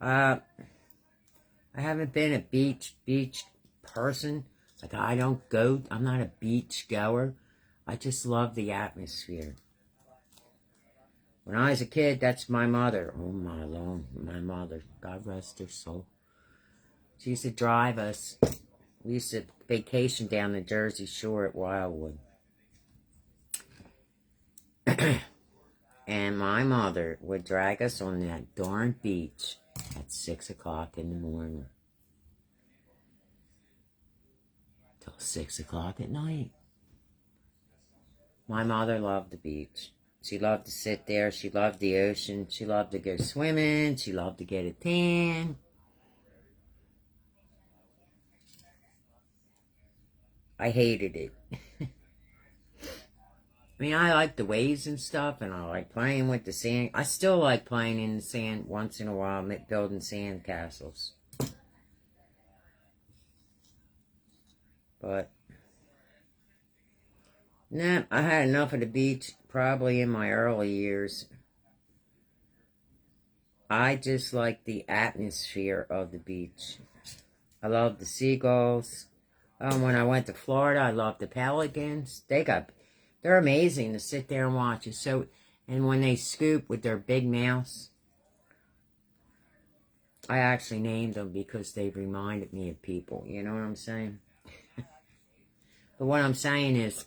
Speaker 1: I haven't been a beach person. Like, I'm not a beach goer. I just love the atmosphere. When I was a kid, that's my mother. Oh my Lord, my mother. God rest her soul. She used to drive us. We used to vacation down the Jersey Shore at Wildwood. And my mother would drag us on that darn beach at 6 o'clock in the morning. Till 6 o'clock at night. My mother loved the beach. She loved to sit there. She loved the ocean. She loved to go swimming. She loved to get a tan. I hated it. I mean, I like the waves and stuff, and I like playing with the sand. I still like playing in the sand once in a while, building sand castles. But, nah, I had enough of the beach probably in my early years. I just like the atmosphere of the beach. I love the seagulls. When I went to Florida, I loved the pelicans. They're amazing to sit there and watch. And when they scoop with their big mouths, I actually named them because they reminded me of people. You know what I'm saying? But what I'm saying is,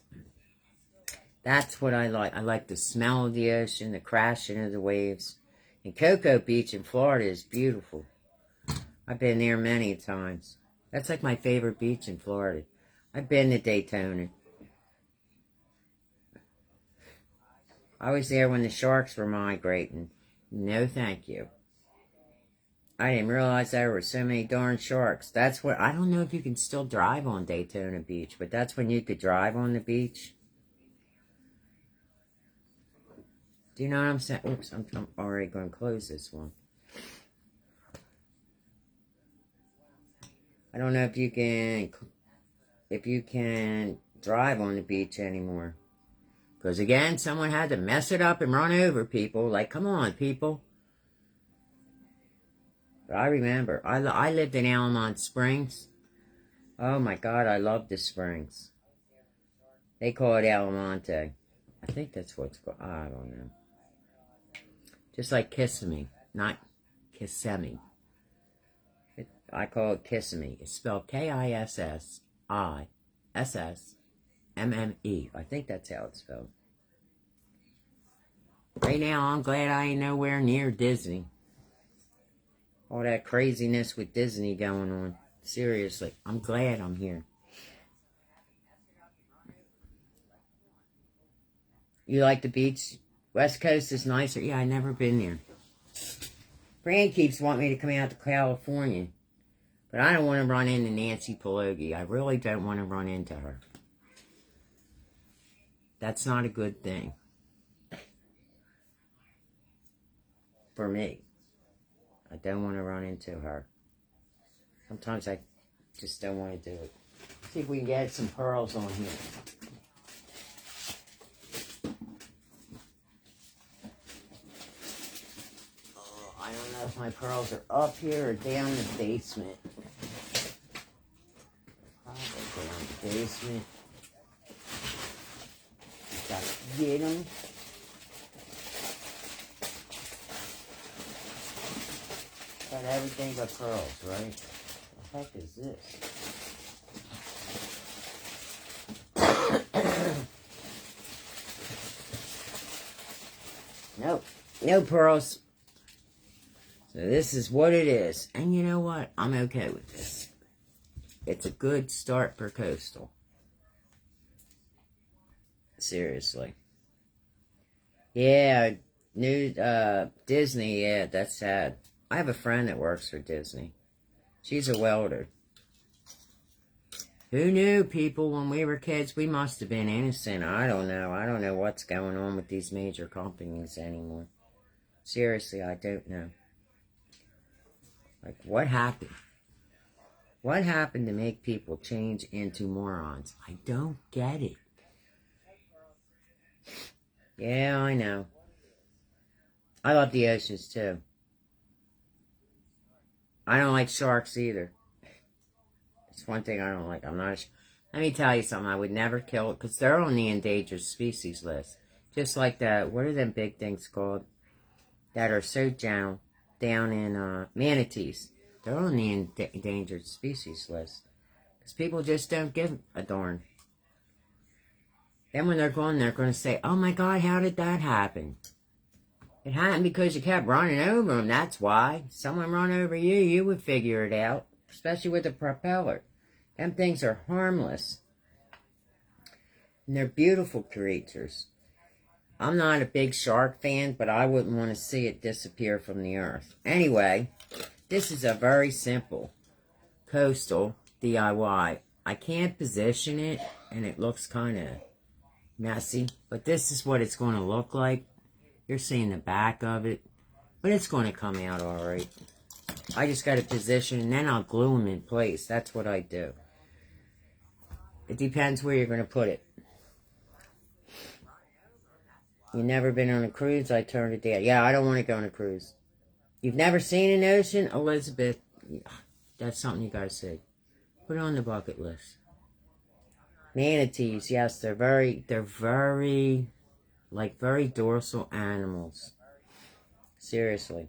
Speaker 1: that's what I like. I like the smell of the ocean, the crashing of the waves. And Cocoa Beach in Florida is beautiful. I've been there many times. That's like my favorite beach in Florida. I've been to Daytona. I was there when the sharks were migrating. No, thank you. I didn't realize there were so many darn sharks. I don't know if you can still drive on Daytona Beach, but that's when you could drive on the beach. Do you know what I'm saying? Oops, I'm already going to close this one. I don't know if you can drive on the beach anymore. Because again, someone had to mess it up and run over people. Like, come on, people. But I remember, I lived in Almont Springs. Oh my God, I love the Springs. They call it Almonte. I think that's what it's called. I don't know. Just like Kissimmee, not Kissimmee. I call it Kissimmee. It's spelled Kississmme. I think that's how it's spelled. Right now, I'm glad I ain't nowhere near Disney. All that craziness with Disney going on. Seriously, I'm glad I'm here. You like the beach? West Coast is nicer. Yeah, I've never been there. Fran keeps wanting me to come out to California. But I don't want to run into Nancy Pelosi. I really don't want to run into her. That's not a good thing. For me. I don't want to run into her. Sometimes I just don't want to do it. See if we can get some pearls on here. I don't know if my pearls are up here or down the basement. Probably down the basement. Got to get them. Got everything but pearls, right? What the heck is this? Nope. No pearls. So this is what it is. And you know what? I'm okay with this. It's a good start for Coastal. Seriously. Yeah, Disney, yeah, that's sad. I have a friend that works for Disney. She's a welder. Who knew, people, when we were kids, we must have been innocent. I don't know. I don't know what's going on with these major companies anymore. Seriously, I don't know. Like, what happened? What happened to make people change into morons? I don't get it. Yeah, I know. I love the oceans too. I don't like sharks either. It's one thing I don't like. Let me tell you something. I would never kill it because they're on the endangered species list. Just like that. What are them big things called that are so down in manatees? They're on the endangered species list because people just don't give a darn. Then when they're going to say, "Oh my God, how did that happen?" It happened because you kept running over them. That's why. Someone run over you, you would figure it out. Especially with the propeller. Them things are harmless. And they're beautiful creatures. I'm not a big shark fan, but I wouldn't want to see it disappear from the earth. Anyway, this is a very simple coastal DIY. I can't position it, and it looks kind of messy. But this is what it's going to look like. You're seeing the back of it. But it's going to come out alright. I just got to position, and then I'll glue them in place. That's what I do. It depends where you're going to put it. You've never been on a cruise? I turned it down. Yeah, I don't want to go on a cruise. You've never seen an ocean? Elizabeth, that's something you got to see. Put it on the bucket list. Manatees, yes, they're very dorsal animals. Seriously.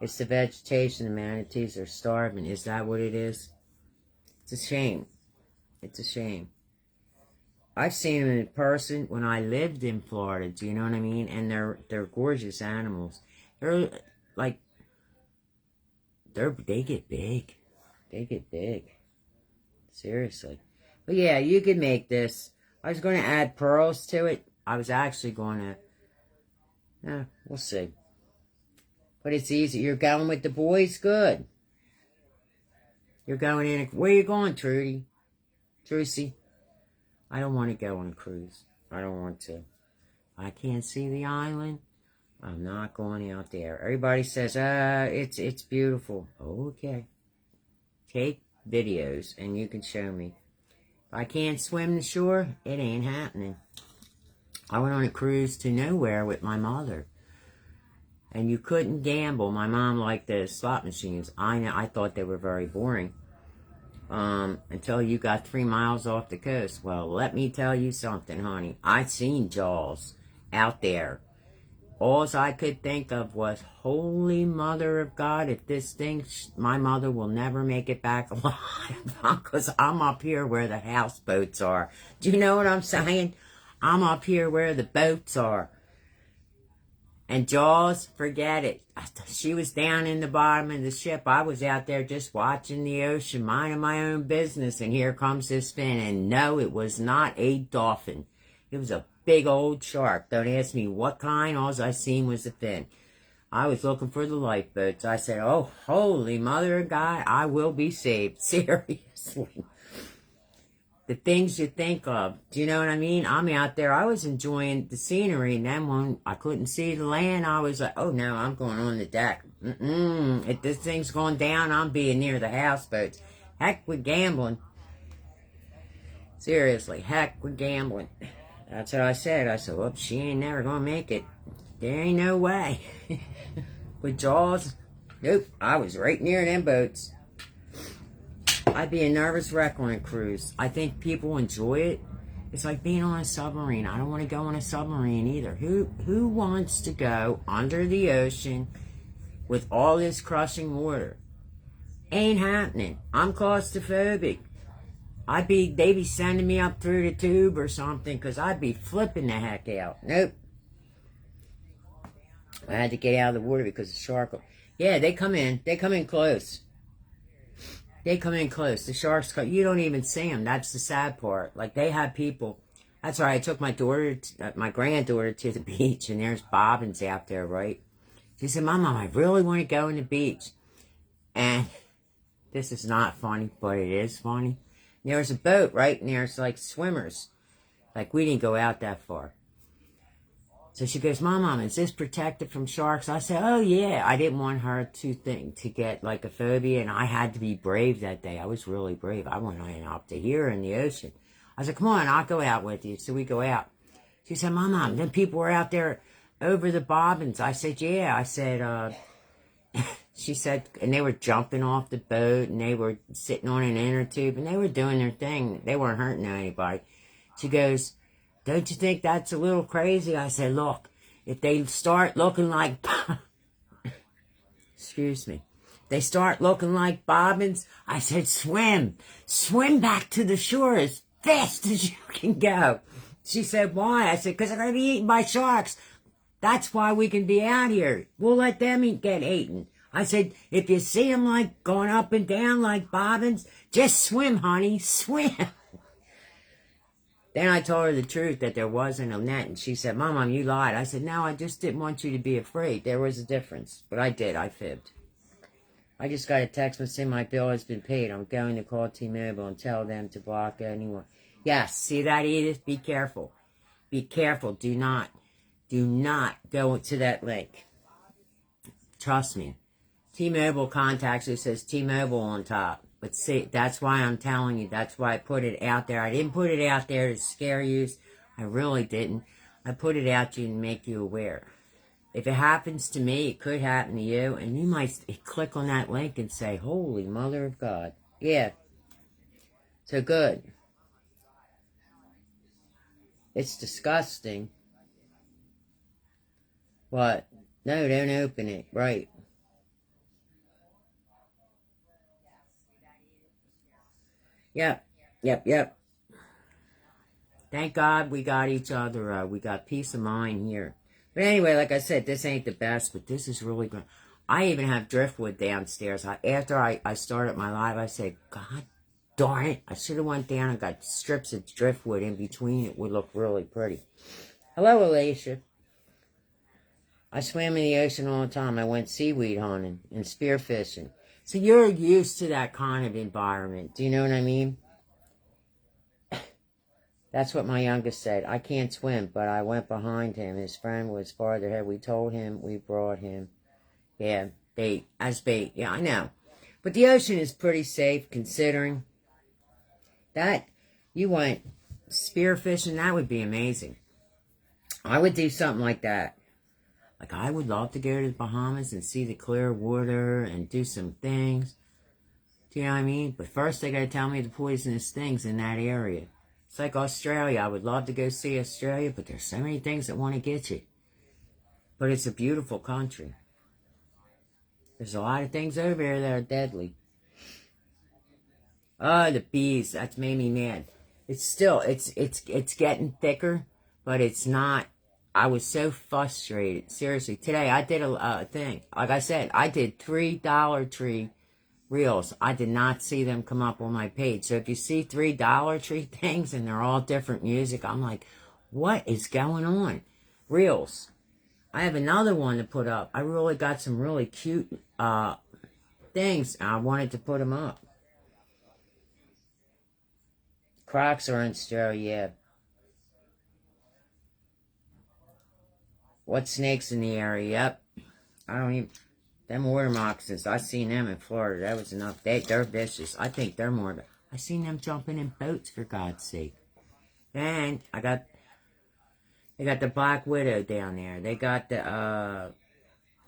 Speaker 1: It's the vegetation. The manatees are starving. Is that what it is? It's a shame. It's a shame. I've seen them in person when I lived in Florida. Do you know what I mean? And they're gorgeous animals. They get big. They get big. Seriously. But yeah, you could make this. I was going to add pearls to it. I was actually going to. We'll see. But it's easy. You're going with the boys? Good. You're going in. Where you going, Trudy? Trucy? I don't want to go on a cruise. I don't want to. I can't see the island. I'm not going out there. Everybody says, it's beautiful. Okay. Take videos and you can show me. If I can't swim the shore, it ain't happening. I went on a cruise to nowhere with my mother. And you couldn't gamble. My mom liked the slot machines. I thought they were very boring. Until you got 3 miles off the coast. Well, let me tell you something, honey. I seen Jaws out there. All I could think of was, Holy Mother of God, if this thing, my mother will never make it back alive. Because I'm up here where the houseboats are. Do you know what I'm saying? I'm up here where the boats are. And Jaws, forget it. She was down in the bottom of the ship. I was out there just watching the ocean, minding my own business. And here comes this fin. And no, it was not a dolphin. It was a big old shark. Don't ask me what kind. All I seen was a fin. I was looking for the lifeboats. I said, oh, Holy Mother of God, I will be saved. Seriously. The things you think of. Do you know what I mean? I'm out there. I was enjoying the scenery. And then when I couldn't see the land, I was like, oh, no, I'm going on the deck. If this thing's going down, I'm being near the houseboats. Heck with gambling. Seriously, heck with gambling. That's what I said. I said, well, she ain't never going to make it. There ain't no way. With Jaws, nope, I was right near them boats. I'd be a nervous wreck on a cruise. I think people enjoy it. It's like being on a submarine. I don't want to go on a submarine either. Who wants to go under the ocean with all this crushing water? Ain't happening. I'm claustrophobic. They'd be sending me up through the tube or something because I'd be flipping the heck out. Nope. I had to get out of the water because the shark. Yeah, they come in. They come in close. They come in close. The sharks come. You don't even see them. That's the sad part. Like, they have people. That's why I took my granddaughter to the beach, and there's bobbins out there, right? She said, Mom, I really want to go on the beach. And this is not funny, but it is funny. There was a boat, right? And there's, like, swimmers. Like, we didn't go out that far. So she goes, Mom, is this protected from sharks? I said, oh, yeah. I didn't want her to get, like, a phobia, and I had to be brave that day. I was really brave. I went up to here in the ocean. I said, come on, I'll go out with you. So we go out. She said, Mama, then people were out there over the bobbins. I said, yeah. I said, she said, and they were jumping off the boat, and they were sitting on an inner tube, and they were doing their thing. They weren't hurting anybody. She goes, don't you think that's a little crazy? I said, look, if they start looking like, excuse me, they start looking like bobbins, I said, swim. Swim back to the shore as fast as you can go. She said, why? I said, because they're going to be eaten by sharks. That's why we can be out here. We'll let them get eaten. I said, if you see them like going up and down like bobbins, just swim, honey, swim. Then I told her the truth that there wasn't a net, and she said, Mom, you lied. I said, no, I just didn't want you to be afraid. There was a difference. But I did. I fibbed. I just got a text that said my bill has been paid. I'm going to call T-Mobile and tell them to block anyone. Yes, see that, Edith? Be careful. Be careful. Do not go to that link. Trust me. T-Mobile contacts you, says T-Mobile on top. But see, that's why I'm telling you. That's why I put it out there. I didn't put it out there to scare you. I really didn't. I put it out to you to make you aware. If it happens to me, it could happen to you. And you might click on that link and say, holy mother of God. Yeah. So good. It's disgusting. What? No, don't open it. Right. Yep. Thank God we got each other. We got peace of mind here. But anyway, like I said, this ain't the best, but this is really good. I even have driftwood downstairs. After I started my live, I said, God darn it. I should have went down and got strips of driftwood in between. It would look really pretty. Hello, Alicia. I swam in the ocean all the time. I went seaweed hunting and spearfishing. So you're used to that kind of environment. Do you know what I mean? That's what my youngest said. I can't swim, but I went behind him. His friend was farther ahead. We told him, we brought him. Yeah, bait. As bait. Yeah, I know. But the ocean is pretty safe considering that you went spearfishing. That would be amazing. I would do something like that. Like, I would love to go to the Bahamas and see the clear water and do some things. Do you know what I mean? But first, they got to tell me the poisonous things in that area. It's like Australia. I would love to go see Australia, but there's so many things that want to get you. But it's a beautiful country. There's a lot of things over here that are deadly. Oh, the bees. That's made me mad. It's still, it's getting thicker, but it's not. I was so frustrated. Seriously, today I did a thing. Like I said, I did 3 Dollar Tree reels. I did not see them come up on my page. So if you see 3 Dollar Tree things and they're all different music, I'm like, what is going on? Reels. I have another one to put up. I really got some really cute things. I wanted to put them up. Crocs are in store, yeah. What snakes in the area? Yep. I don't even... Them water moccasins, I seen them in Florida. That was enough. They're vicious. I think they're more... I seen them jumping in boats, for God's sake. And they got the black widow down there. They got the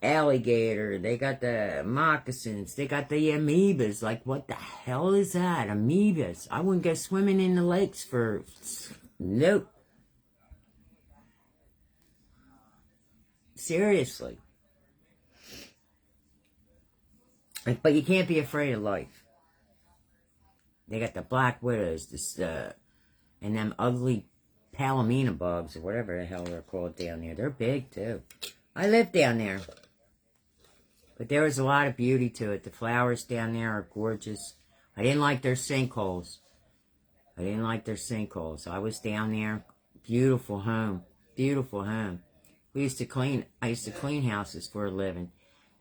Speaker 1: alligator. They got the moccasins. They got the amoebas. Like, what the hell is that? Amoebas. I wouldn't go swimming in the lakes for... Nope. Seriously. But you can't be afraid of life. They got the black widows, and them ugly palomino bugs, or whatever the hell they're called down there. They're big, too. I live down there. But there was a lot of beauty to it. The flowers down there are gorgeous. I didn't like their sinkholes. I was down there. Beautiful home. Beautiful home. I used to clean houses for a living.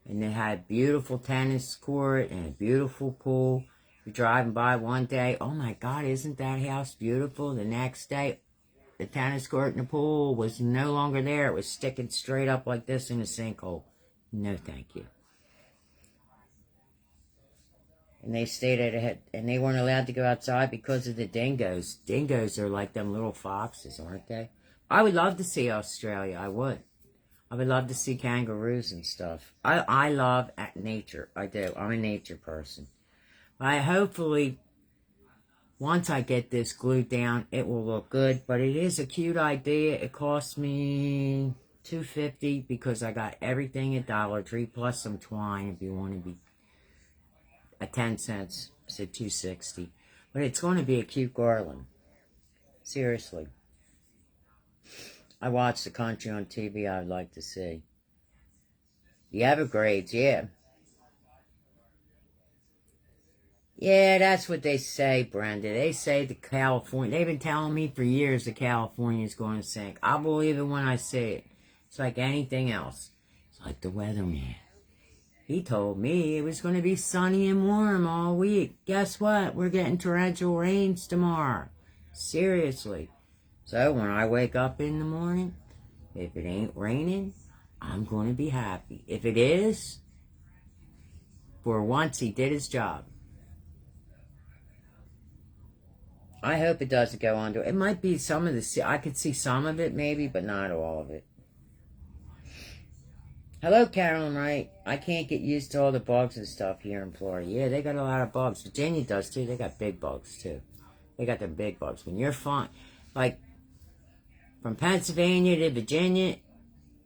Speaker 1: And they had a beautiful tennis court and a beautiful pool. You're driving by one day, oh my God, isn't that house beautiful? The next day, the tennis court and the pool was no longer there. It was sticking straight up like this in a sinkhole. No, thank you. And they stayed at a head, and they weren't allowed to go outside because of the dingoes. Dingoes are like them little foxes, aren't they? I would love to see Australia. I would. I would love to see kangaroos and stuff. I love nature. I do. I'm a nature person. I hopefully, once I get this glued down, it will look good. But it is a cute idea. It cost me $2.50 because I got everything at Dollar Tree plus some twine if you want to be at 10 cents. I said $2.60. But it's going to be a cute garland. Seriously. I watch the country on TV I would like to see. The Everglades, yeah. Yeah, that's what they say, Brenda. They say the California... They've been telling me for years that California's going to sink. I'll believe it when I see it. It's like anything else. It's like the weatherman. He told me it was going to be sunny and warm all week. Guess what? We're getting torrential rains tomorrow. Seriously. So when I wake up in the morning, if it ain't raining, I'm going to be happy. If it is, for once he did his job. I hope it doesn't go under. It might be some of the... I could see some of it maybe, but not all of it. Hello, Carolyn Wright. I can't get used to all the bugs and stuff here in Florida. Yeah, they got a lot of bugs. Virginia does too. They got big bugs too. They got the big bugs. When you're fine, like from Pennsylvania to Virginia,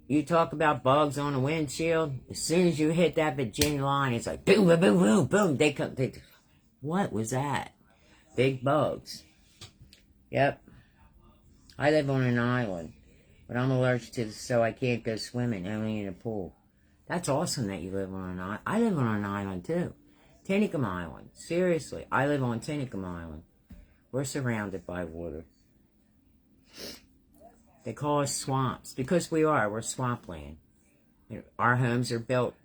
Speaker 1: you talk about bugs on the windshield. As soon as you hit that Virginia line, it's like boom, boom, boom, boom, boom. They come. What was that? Big bugs. Yep. I live on an island, but I'm allergic to this, so I can't go swimming, only in a pool. That's awesome that you live on an island. I live on an island too. Tinicum Island. Seriously, I live on Tinicum Island. We're surrounded by water. They call us swamps because we are. We're swampland. Our homes are built,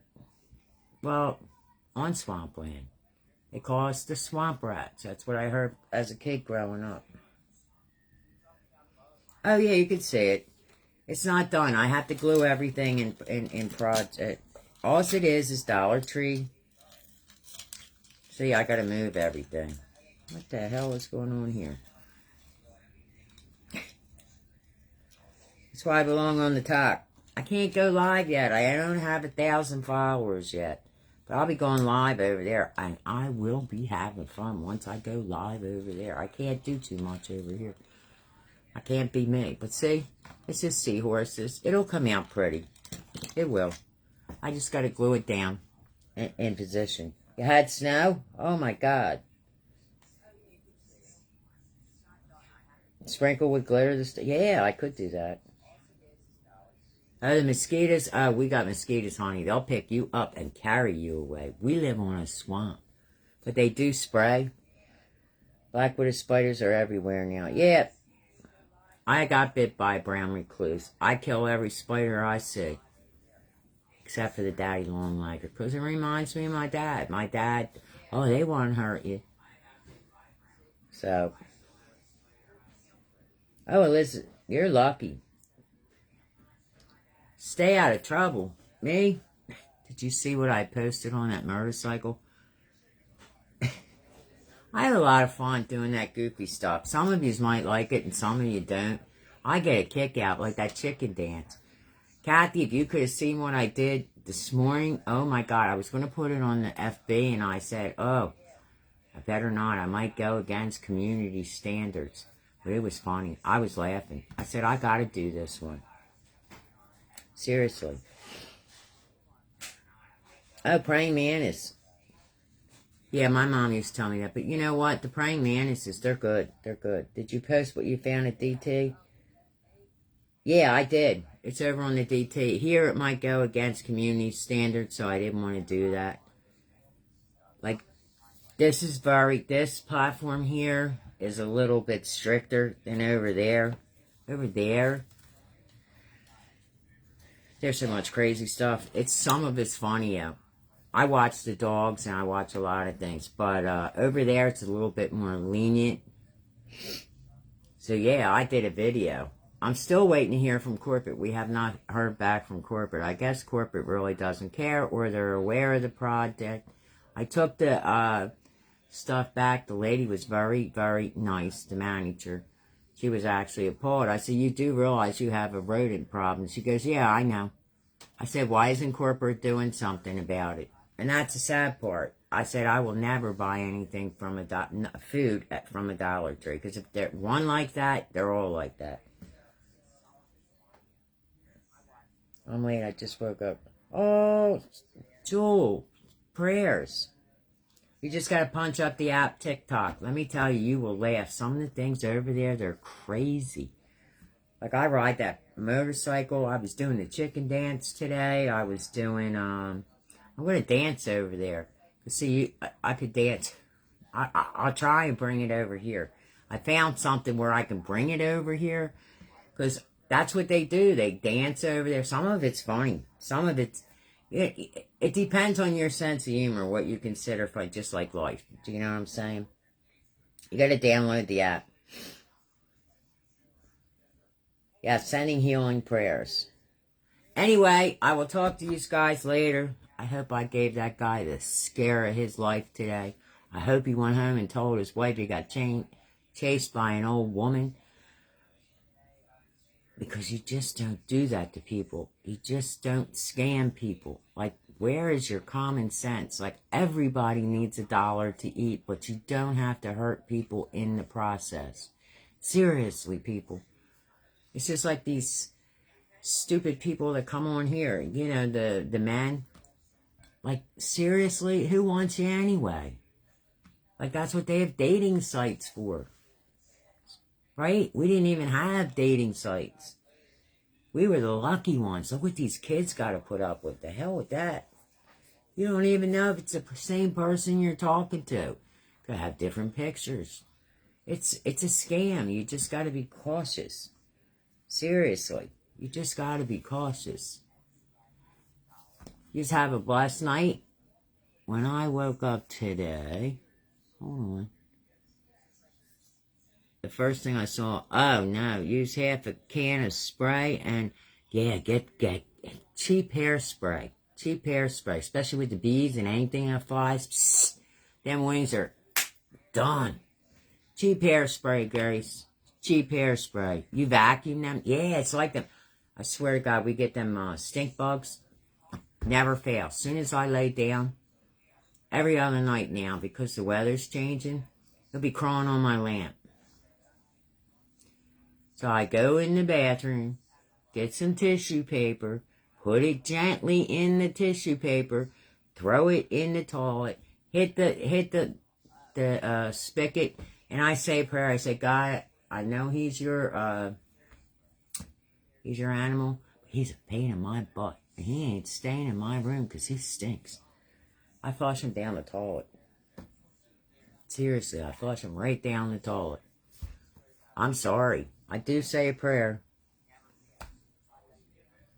Speaker 1: well, on swampland. They call us the swamp rats. That's what I heard as a kid growing up. Oh, yeah, you could see it. It's not done. I have to glue everything in project. All it is Dollar Tree. See, I got to move everything. What the hell is going on here? That's why I belong on the top. I can't go live yet. I don't have 1,000 followers yet. But I'll be going live over there. And I will be having fun once I go live over there. I can't do too much over here. I can't be me. But see, it's just seahorses. It'll come out pretty. It will. I just got to glue it down in position. You had snow? Oh my God. Sprinkle with glitter. Yeah, I could do that. Oh, the mosquitoes. Oh, we got mosquitoes, honey. They'll pick you up and carry you away. We live on a swamp. But they do spray. Black widow spiders are everywhere now. Yeah. I got bit by a brown recluse. I kill every spider I see. Except for the daddy longlegger. Because it reminds me of my dad. My dad, oh, they won't hurt you. So. Oh, Elizabeth, you're lucky. Stay out of trouble. Me? Did you see what I posted on that motorcycle? I had a lot of fun doing that goofy stuff. Some of you might like it and some of you don't. I get a kick out like that chicken dance. Kathy, if you could have seen what I did this morning, oh my God, I was going to put it on the FB and I said, oh, I better not. I might go against community standards. But it was funny. I was laughing. I said, I got to do this one. Seriously. Oh, praying mantis. Yeah, my mom used to tell me that. But you know what? The praying mantises, they're good. They're good. Did you post what you found at DT? Yeah, I did. It's over on the DT. Here it might go against community standards, so I didn't want to do that. Like, this platform here is a little bit stricter than over there. Over there, there's so much crazy stuff. Some of it's funny out. I watch the dogs and I watch a lot of things. But over there, it's a little bit more lenient. So yeah, I did a video. I'm still waiting to hear from corporate. We have not heard back from corporate. I guess corporate really doesn't care or they're aware of the project. I took the stuff back. The lady was very, very nice, the manager. She was actually appalled. I said, you do realize you have a rodent problem? She goes, yeah, I know. I said, why isn't corporate doing something about it? And that's the sad part. I said, I will never buy anything from food from a Dollar Tree. Because if they're one like that, they're all like that. I'm late. I just woke up. Oh, Jewel, prayers. You just got to punch up the app TikTok. Let me tell you, you will laugh. Some of the things over there, they're crazy. Like, I ride that motorcycle. I was doing the chicken dance today. I was doing, I'm going to dance over there. See, I could dance. I'll try and bring it over here. I found something where I can bring it over here. Because that's what they do. They dance over there. Some of it's funny. Some of it's... It depends on your sense of humor, what you consider fun, just like life. Do you know what I'm saying? You got to download the app. Yeah, sending healing prayers. Anyway, I will talk to you guys later. I hope I gave that guy the scare of his life today. I hope he went home and told his wife he got chased by an old woman. Because you just don't do that to people. You just don't scam people. Like, where is your common sense? Like, everybody needs $1 to eat, but you don't have to hurt people in the process. Seriously, people. It's just like these stupid people that come on here. You know, the men. Like, seriously, who wants you anyway? Like, that's what they have dating sites for. Right? We didn't even have dating sites. We were the lucky ones. Look what these kids got to put up with. The hell with that. You don't even know if it's the same person you're talking to. Could have different pictures. It's a scam. You just got to be cautious. Seriously. You just got to be cautious. You just have a blessed night. When I woke up today... Hold on. The first thing I saw, oh no, use half a can of spray and, yeah, get cheap hairspray. Cheap hairspray, especially with the bees and anything that flies. Psst, them wings are done. Cheap hairspray, Grace. Cheap hairspray. You vacuum them? Yeah, it's like them. I swear to God, we get them stink bugs. Never fail. As soon as I lay down, every other night now, because the weather's changing, they'll be crawling on my lamp. So I go in the bathroom, get some tissue paper, put it gently in the tissue paper, throw it in the toilet, hit the spigot, and I say a prayer. I say, God, I know he's your animal, but he's a pain in my butt. And he ain't staying in my room because he stinks. I flush him down the toilet. Seriously, I flush him right down the toilet. I'm sorry. I do say a prayer.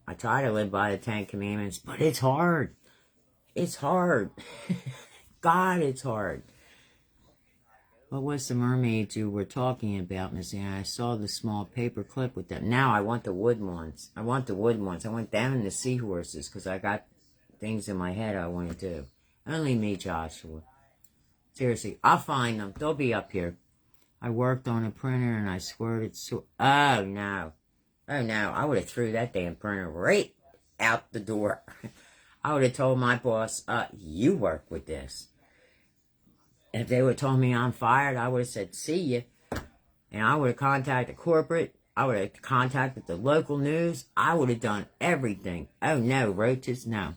Speaker 1: I try to live by the 10 Commandments, but it's hard. It's hard. God, it's hard. What was the mermaids you were talking about, Miss Ann? I saw the small paper clip with them. Now I want the wood ones. I want them and the seahorses, because I got things in my head I want to do. Only me, Joshua. Seriously, I'll find them. They'll be up here. I worked on a printer and I squirted oh no. Oh no, I would have threw that damn printer right out the door. I would have told my boss, you work with this. And if they would have told me I'm fired, I would have said, see ya. And I would have contacted corporate. I would have contacted the local news. I would have done everything. Oh no, roaches, no.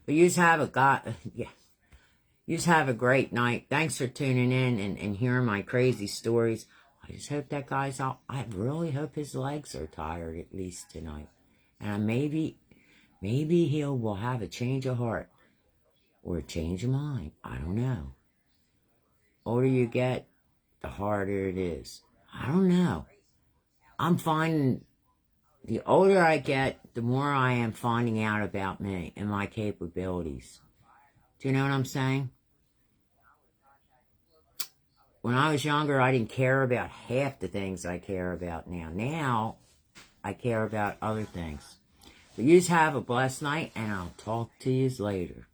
Speaker 1: But you just have You just have a great night. Thanks for tuning in and hearing my crazy stories. I just hope that guy's out. I really hope his legs are tired at least tonight. And maybe he will have a change of heart. Or a change of mind. I don't know. Older you get, the harder it is. I don't know. I'm finding, the older I get, the more I am finding out about me and my capabilities. Do you know what I'm saying? When I was younger, I didn't care about half the things I care about now. Now, I care about other things. But you just have a blessed night, and I'll talk to you later.